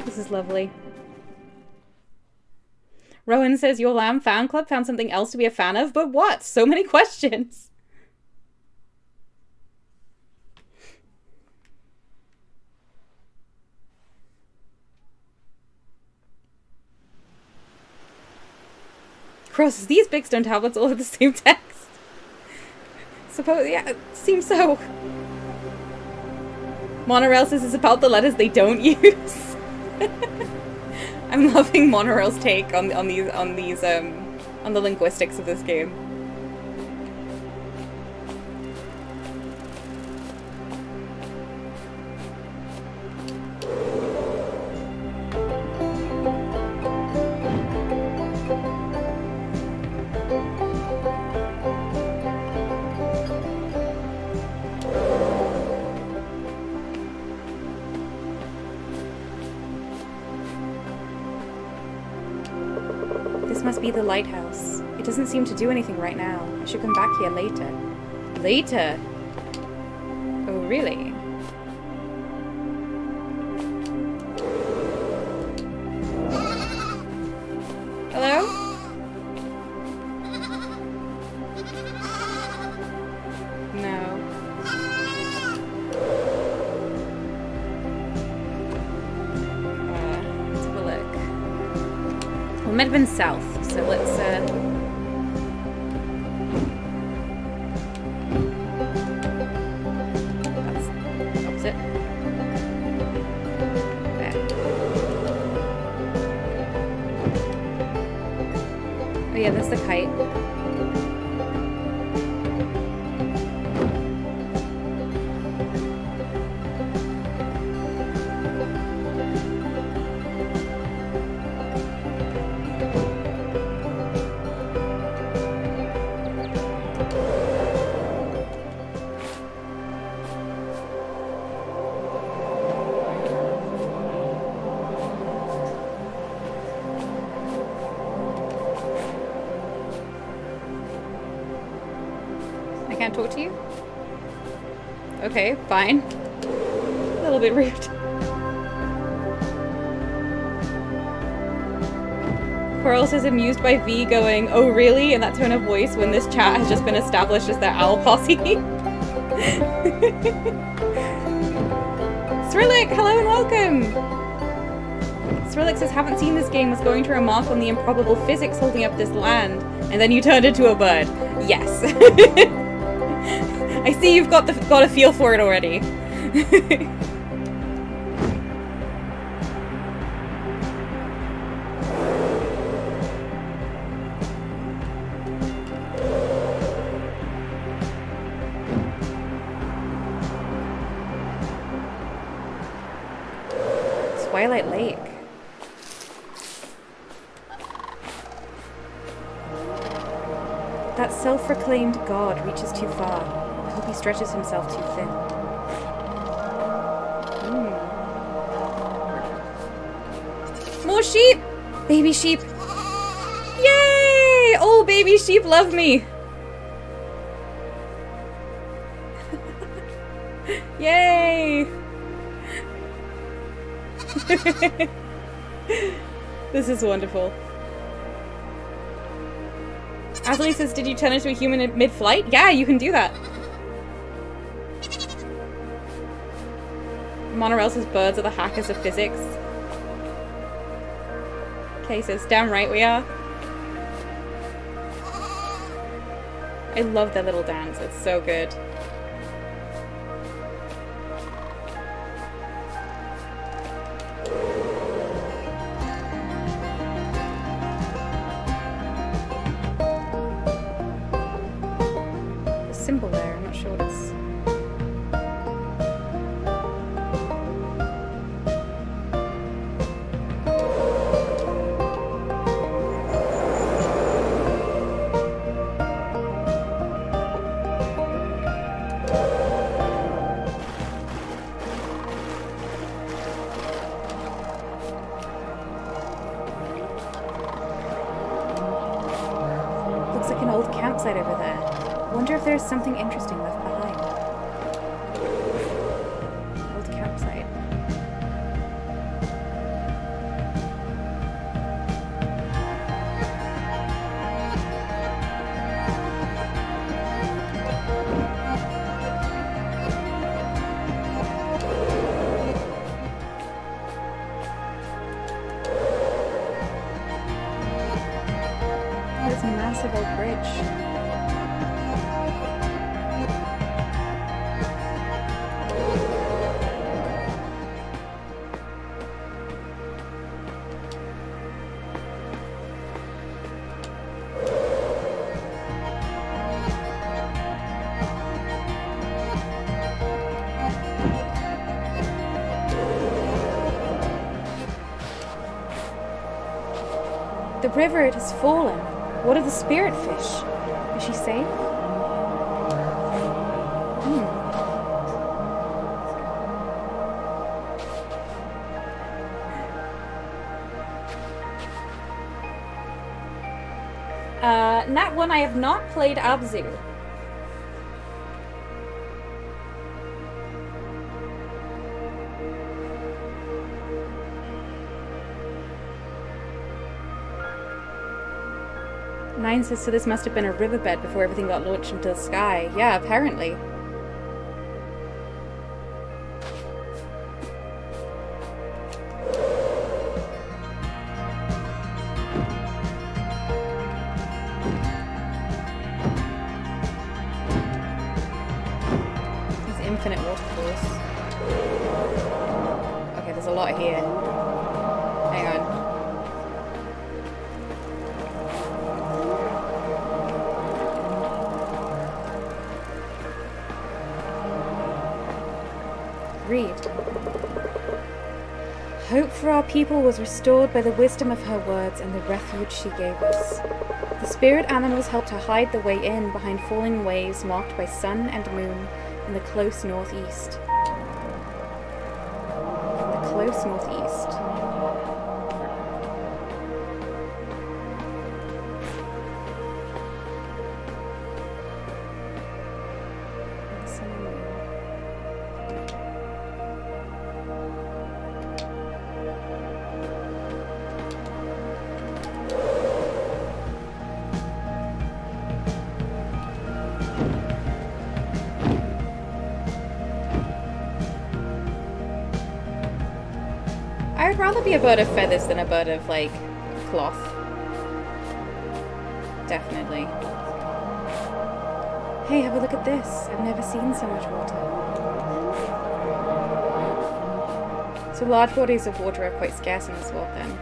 This is lovely. Rowan says, your lamb fan club found something else to be a fan of, but what? So many questions. Gross, these big stone tablets all have the same text. Suppose, yeah, it seems so. Monorail says it's about the letters they don't use. I'm loving Monorail's take on the linguistics of this game. Be the lighthouse. It doesn't seem to do anything right now. I should come back here later. Later? Oh, really? Hello? No. Let's have a look. Well, Medvin's south. So let's, that's opposite. There. Oh yeah, that's the kite. Talk to you? Okay, fine. A little bit rude. Coral says amused by V going, oh really? In that tone of voice when this chat has just been established as their owl posse. Srillik, hello and welcome! Srillik says, haven't seen this game, was going to remark on the improbable physics holding up this land, and then you turned into a bird. Yes. I see you've got a feel for it already. Twilight Lake. That self-proclaimed god reaches too far. I hope he stretches himself too thin. More sheep! Baby sheep! Yay! Oh, baby sheep love me! Yay! This is wonderful. Athalie says, did you turn into a human in mid-flight? Yeah, you can do that. Monorail says birds are the hackers of physics. Kay says, damn right we are. I love their little dance, it's so good. Symbol there, I'm not sure what it's... Looks like an old campsite over there. Wonder if there's something interesting left behind. Old campsite. There's a massive old bridge. The river, it has fallen. What of the spirit fish? Is she safe? Nat 1, I have not played Abzu. Nine says, so this must have been a riverbed before everything got launched into the sky. Yeah, apparently. These infinite waterfalls. Okay, there's a lot here. Hang on. Read. Hope for our people was restored by the wisdom of her words and the refuge she gave us. The spirit animals helped her hide the way in behind falling waves marked by sun and moon in the close northeast. The close northeast. I would rather be a bird of feathers than a bird of, like, cloth. Definitely. Hey, have a look at this. I've never seen so much water. So large bodies of water are quite scarce in this world, then.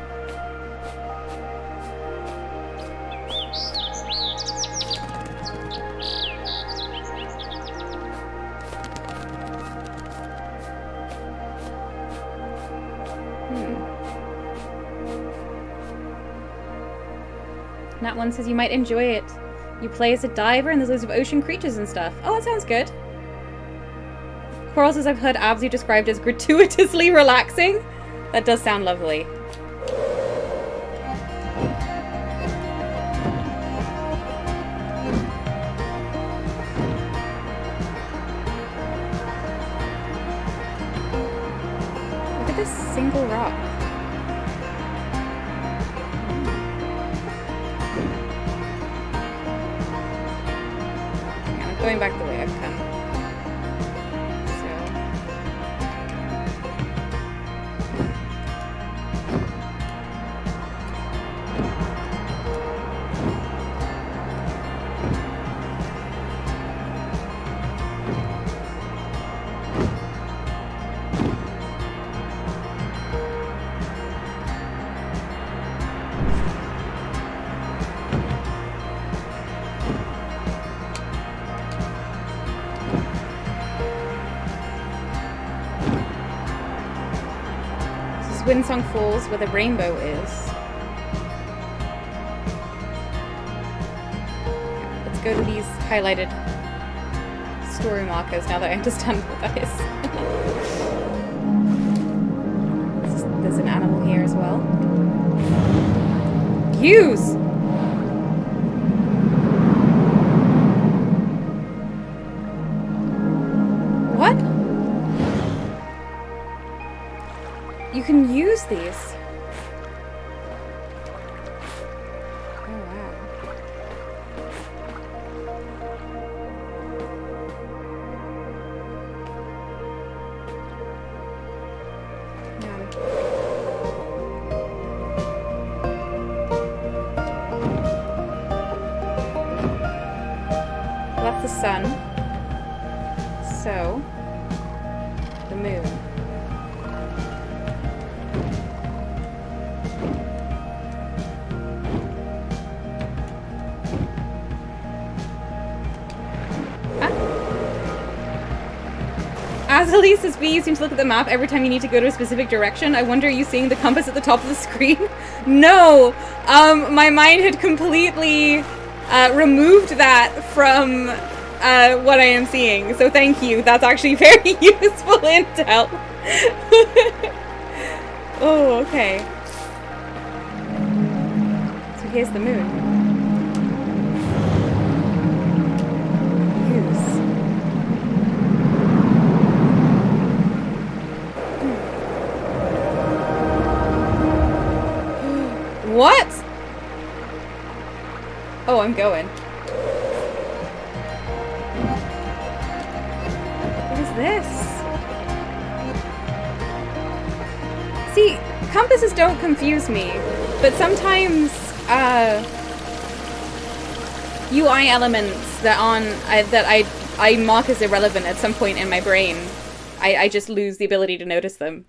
Nat one says you might enjoy it. You play as a diver and there's loads of ocean creatures and stuff. Oh, that sounds good. Coral says I've heard Abzu described as gratuitously relaxing. That does sound lovely. Look at this single rock. Yeah, I'm going back the way I've come. Windsong Falls, where the rainbow is. Let's go to these highlighted story markers now that I understand what that is. There's an animal here as well. Use! What? You can use these. Oh, wow. Yeah. Well, that's the sun. So, the moon. Azali says, B, you seem to look at the map every time you need to go to a specific direction. I wonder, are you seeing the compass at the top of the screen? No! My mind had completely removed that from what I am seeing. So thank you. That's actually very useful intel. Oh, okay. So here's the moon. What? Oh, I'm going. What is this? See, compasses don't confuse me, but sometimes UI elements that I mark as irrelevant at some point in my brain, I just lose the ability to notice them.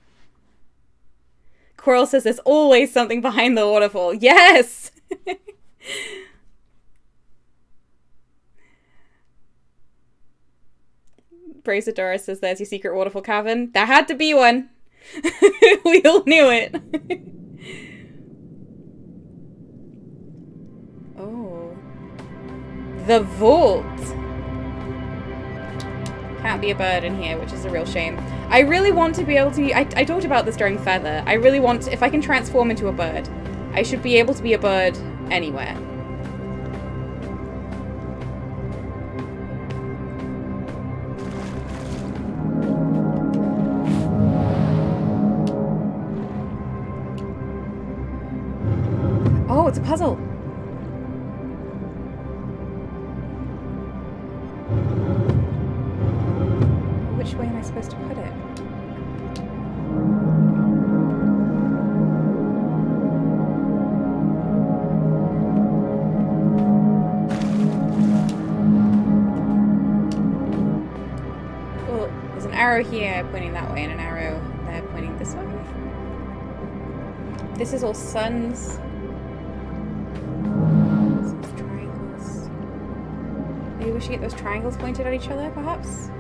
Coral says there's always something behind the waterfall. Yes! Brasadora says there's your secret waterfall cavern. There had to be one! We all knew it. Oh. The vault! Can't be a bird in here, which is a real shame. I really want to be able to... I talked about this during Feather. I really want... If I can transform into a bird, I should be able to be a bird anywhere. Oh, it's a puzzle. Which way am I supposed to put it? Well, there's an arrow here pointing that way and an arrow there pointing this way. This is all suns. Some triangles. Maybe we should get those triangles pointed at each other, perhaps?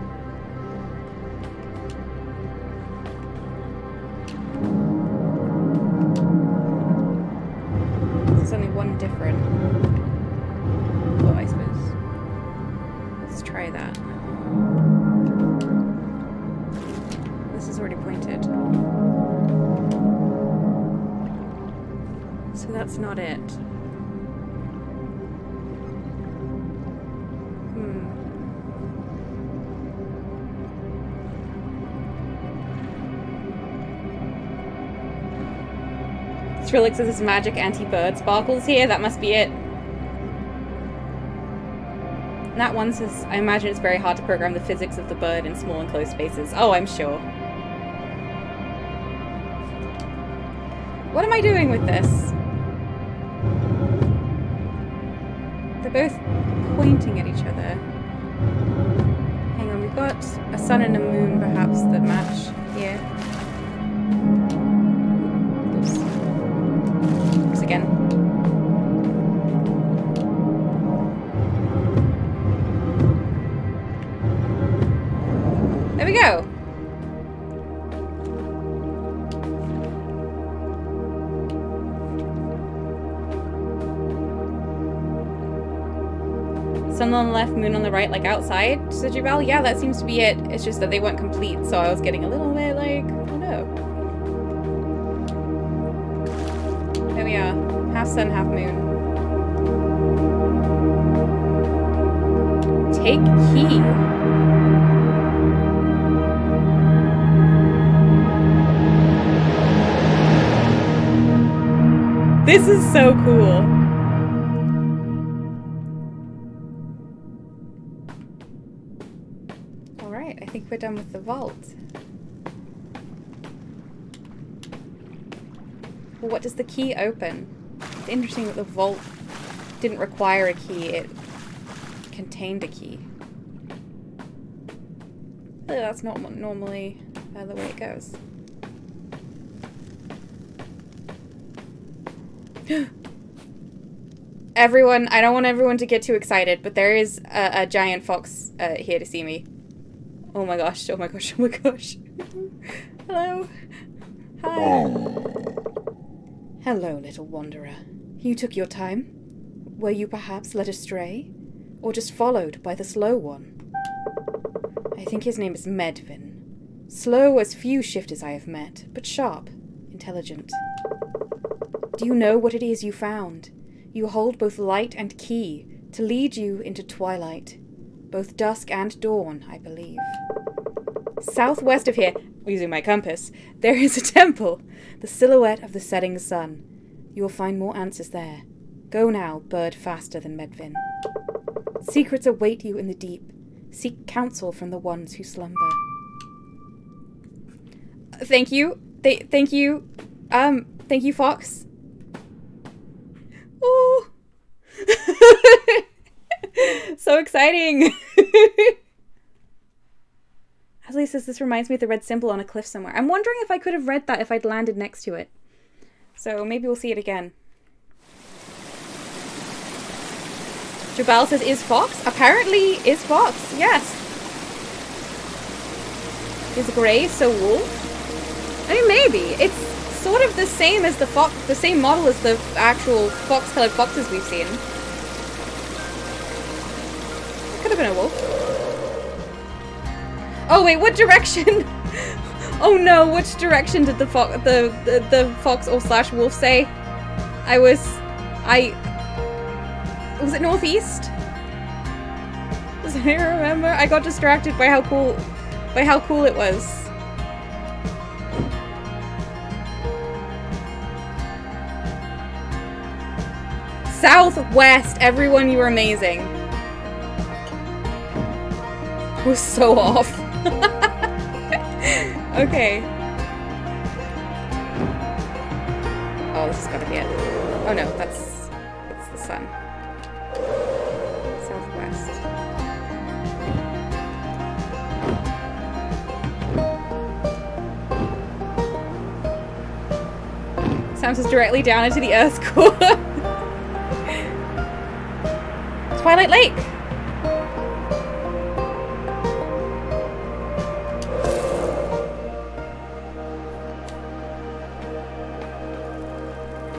pointed. So that's not it. Trilix says his magic anti-bird sparkles here. That must be it. And that one says, I imagine it's very hard to program the physics of the bird in small enclosed spaces. Oh, I'm sure. What am I doing with this? They're both pointing at each other. Hang on, we've got a sun and a moon perhaps that match here. Again. There we go. Sun on the left, moon on the right, like outside, said Jubal. Yeah, that seems to be it. It's just that they weren't complete, so I was getting a little bit like, oh no. There we are. Half sun, half moon. Take key. This is so cool. Alright, I think we're done with the vault. Well, what does the key open? It's interesting that the vault didn't require a key, it contained a key. That's not normally the way it goes. Everyone, I don't want everyone to get too excited, but there is a giant fox here to see me. Oh my gosh, oh my gosh, oh my gosh. Hello. Hi. Hello, little wanderer. You took your time? Were you perhaps led astray? Or just followed by the slow one? I think his name is Medvin. Slow as few shifters I have met, but sharp, intelligent. Do you know what it is you found? You hold both light and key to lead you into twilight. Both dusk and dawn, I believe. Southwest of here, using my compass, there is a temple, the silhouette of the setting sun. You will find more answers there. Go now, bird faster than Medvin. Secrets await you in the deep. Seek counsel from the ones who slumber. Thank you. Thank you. Thank you, Fox. Oh. So exciting. Asley says this reminds me of the red symbol on a cliff somewhere. I'm wondering if I could have read that if I'd landed next to it. So maybe we'll see it again. Jubal says, is Fox? Apparently is Fox, yes. Is Grey so wolf? I mean, maybe. It's sort of the same as the fox, the same model as the actual fox-colored foxes we've seen. It could have been a wolf. Oh wait, what direction? Oh no, which direction did the fox or slash wolf say? Was it northeast? Does anyone remember? I got distracted by how cool it was. Southwest, everyone, you were amazing. It was so off. Okay. Oh, this has got to be it. Oh no, that's the sun. Southwest. Sam says directly down into the Earth's core. Twilight Lake.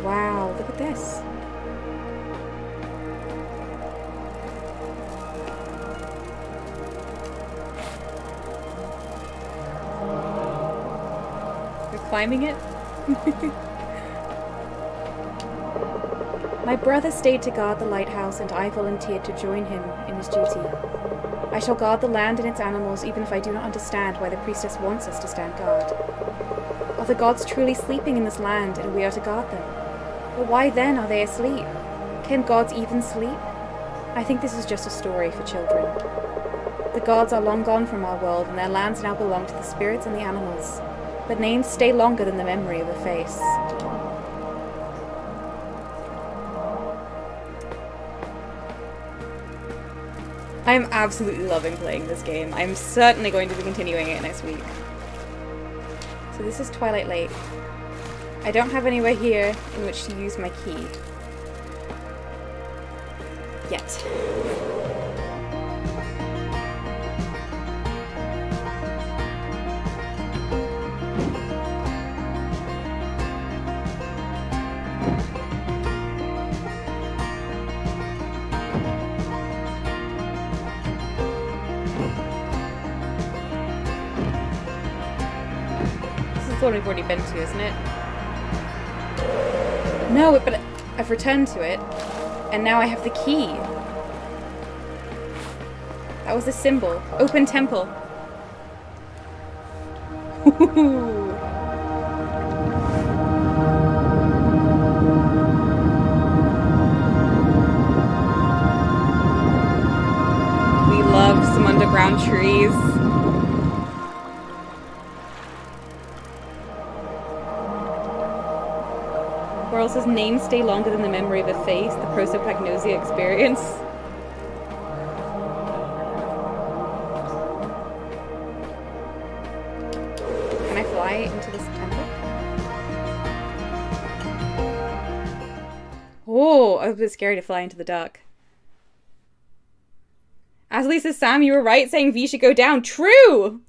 Wow, look at this. You're climbing it? My brother stayed to guard the lighthouse, and I volunteered to join him in his duty. I shall guard the land and its animals, even if I do not understand why the priestess wants us to stand guard. Are the gods truly sleeping in this land, and we are to guard them? But why then are they asleep? Can gods even sleep? I think this is just a story for children. The gods are long gone from our world, and their lands now belong to the spirits and the animals. But names stay longer than the memory of a face. I am absolutely loving playing this game. I'm certainly going to be continuing it next week. So this is Twilight Lake. I don't have anywhere here in which to use my key. Yet. One we've already been to, isn't it? No, but I've returned to it, and now I have the key. That was the symbol. Open temple. We love some underground trees. Or else his name stay longer than the memory of a face, the prosopagnosia experience. Can I fly into this temple? Oh, I was a bit scary to fly into the dark. Ashley says, Sam, you were right saying V should go down. True!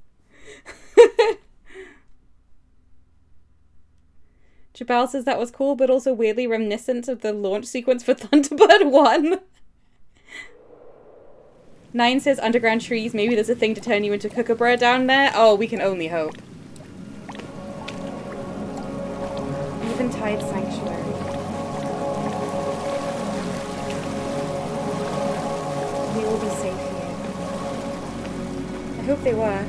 Jabal says that was cool, but also weirdly reminiscent of the launch sequence for Thunderbird 1. 9 says underground trees, maybe there's a thing to turn you into Kookaburra down there. Oh, we can only hope. Eventide Sanctuary. We will be safe here. I hope they were.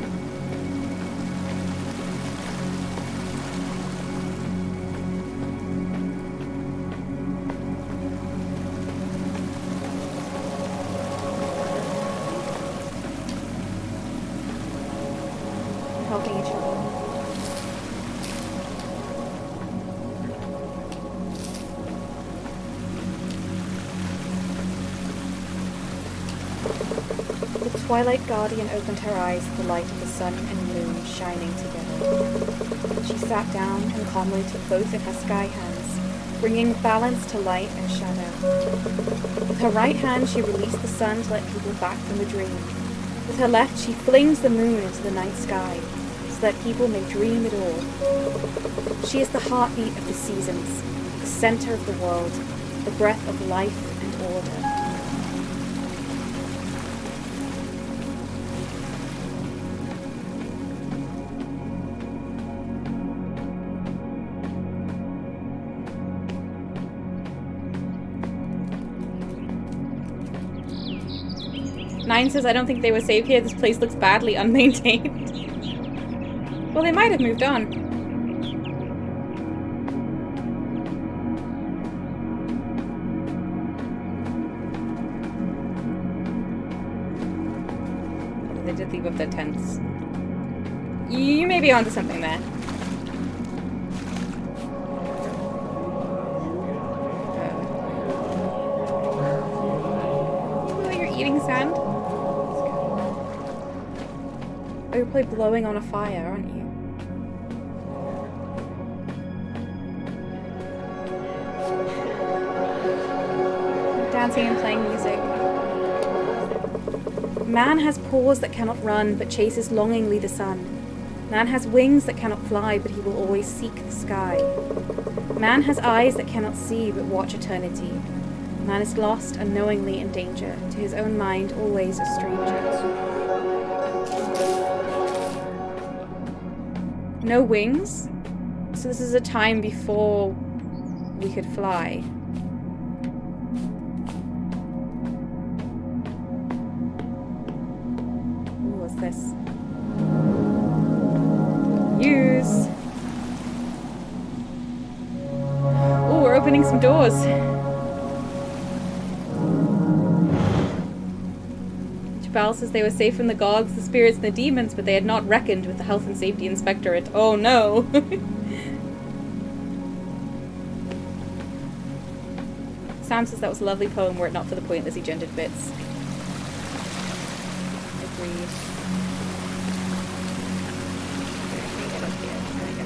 Helping each other. The Twilight Guardian opened her eyes at the light of the sun and moon shining together. She sat down and calmly took both of her sky hands, bringing balance to light and shadow. With her right hand she released the sun to let people back from the dream. With her left she flings the moon into the night sky, so that people may dream it all. She is the heartbeat of the seasons, the center of the world, the breath of life and order. Nine says, I don't think they were safe here. This place looks badly unmaintained. Well, they might have moved on. They did leave up their tents. You may be onto something there. Oh, you're eating sand? Oh, you're probably blowing on a fire, aren't you? Dancing and playing music. Man has paws that cannot run, but chases longingly the sun. Man has wings that cannot fly, but he will always seek the sky. Man has eyes that cannot see, but watch eternity. Man is lost, unknowingly in danger, to his own mind always a stranger. No wings? So this is a time before we could fly. Ooh, what's this? Use. Ooh, we're opening some doors. Jabal says they were safe from the gods, the spirits, and the demons, but they had not reckoned with the health and safety inspectorate. Oh no! Sam says that was a lovely poem were it not for the pointlessly gendered bits. Agreed. Okay, get up here. There we go.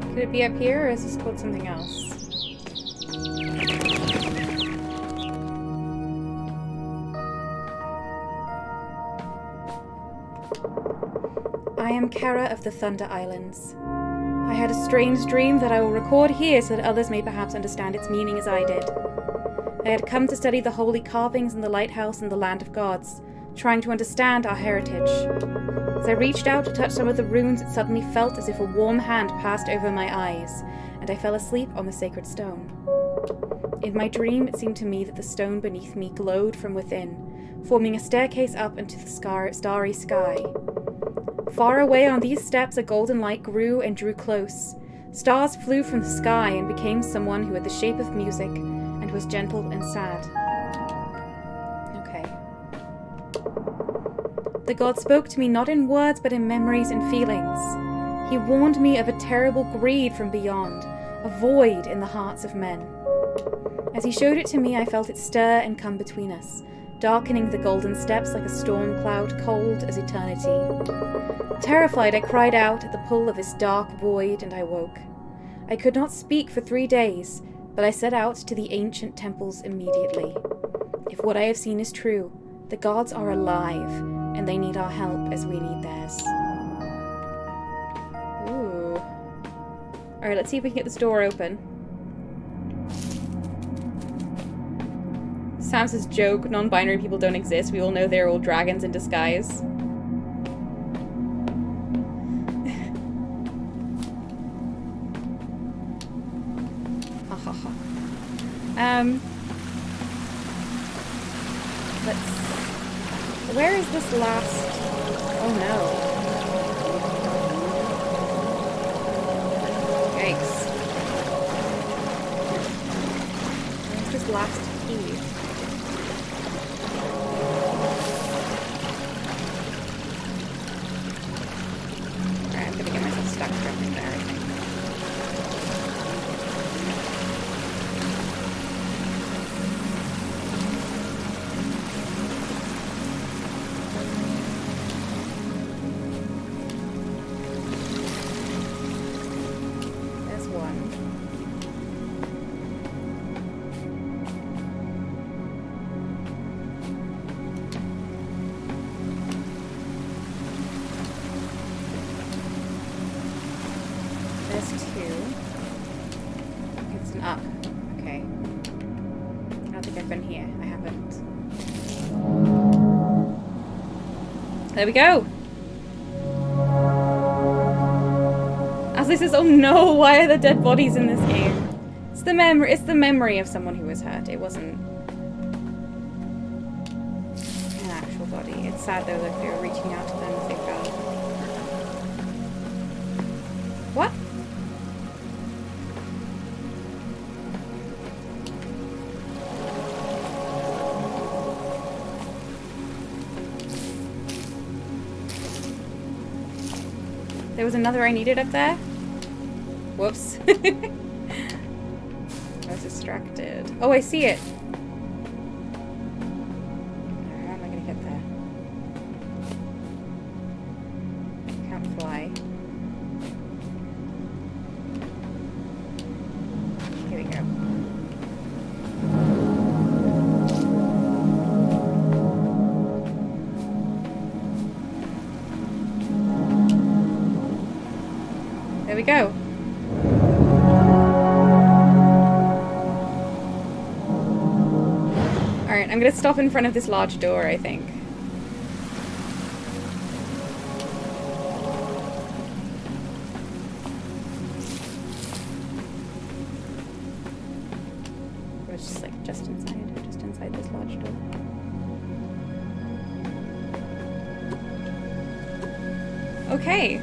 Could it be up here, or is this called something else? I am Kara of the Thunder Islands. I had a strange dream that I will record here so that others may perhaps understand its meaning as I did. I had come to study the holy carvings in the lighthouse in the land of gods, trying to understand our heritage. As I reached out to touch some of the runes, it suddenly felt as if a warm hand passed over my eyes, and I fell asleep on the sacred stone. In my dream, it seemed to me that the stone beneath me glowed from within, forming a staircase up into the starry sky. Far away on these steps, a golden light grew and drew close. Stars flew from the sky and became someone who had the shape of music and was gentle and sad. The god spoke to me not in words but in memories and feelings. He warned me of a terrible greed from beyond, a void in the hearts of men. As he showed it to me, I felt it stir and come between us, darkening the golden steps like a storm cloud, cold as eternity. Terrified, I cried out at the pull of this dark void, and I woke. I could not speak for 3 days, but I set out to the ancient temples immediately. If what I have seen is true, the gods are alive, and they need our help as we need theirs. Ooh. Alright, let's see if we can get this door open. Sam says, joke, non-binary people don't exist. We all know they're all dragons in disguise. Where is this last... Oh no. Yikes. Where's this last key? Alright, I'm gonna get myself stuck right there, I think. There we go. As this is, oh no, why are there dead bodies in this game? It's the memory of someone who was hurt. It wasn't an actual body. It's sad though that they were reaching out to them as they fell. There was another I needed up there. Whoops. I was distracted. Oh, I see it. How am I gonna get there? Can't fly. Here we go. There we go. Alright, I'm gonna stop in front of this large door, I think. Or it's just like just inside this large door. Okay,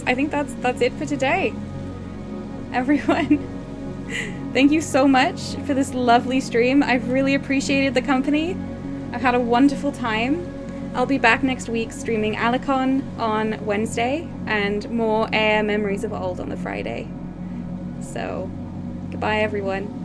I think that's it for today. Everyone, thank you so much for this lovely stream. I've really appreciated the company. I've had a wonderful time. I'll be back next week streaming Alicon on Wednesday and more Air Memories of Old on the Friday. So, goodbye everyone.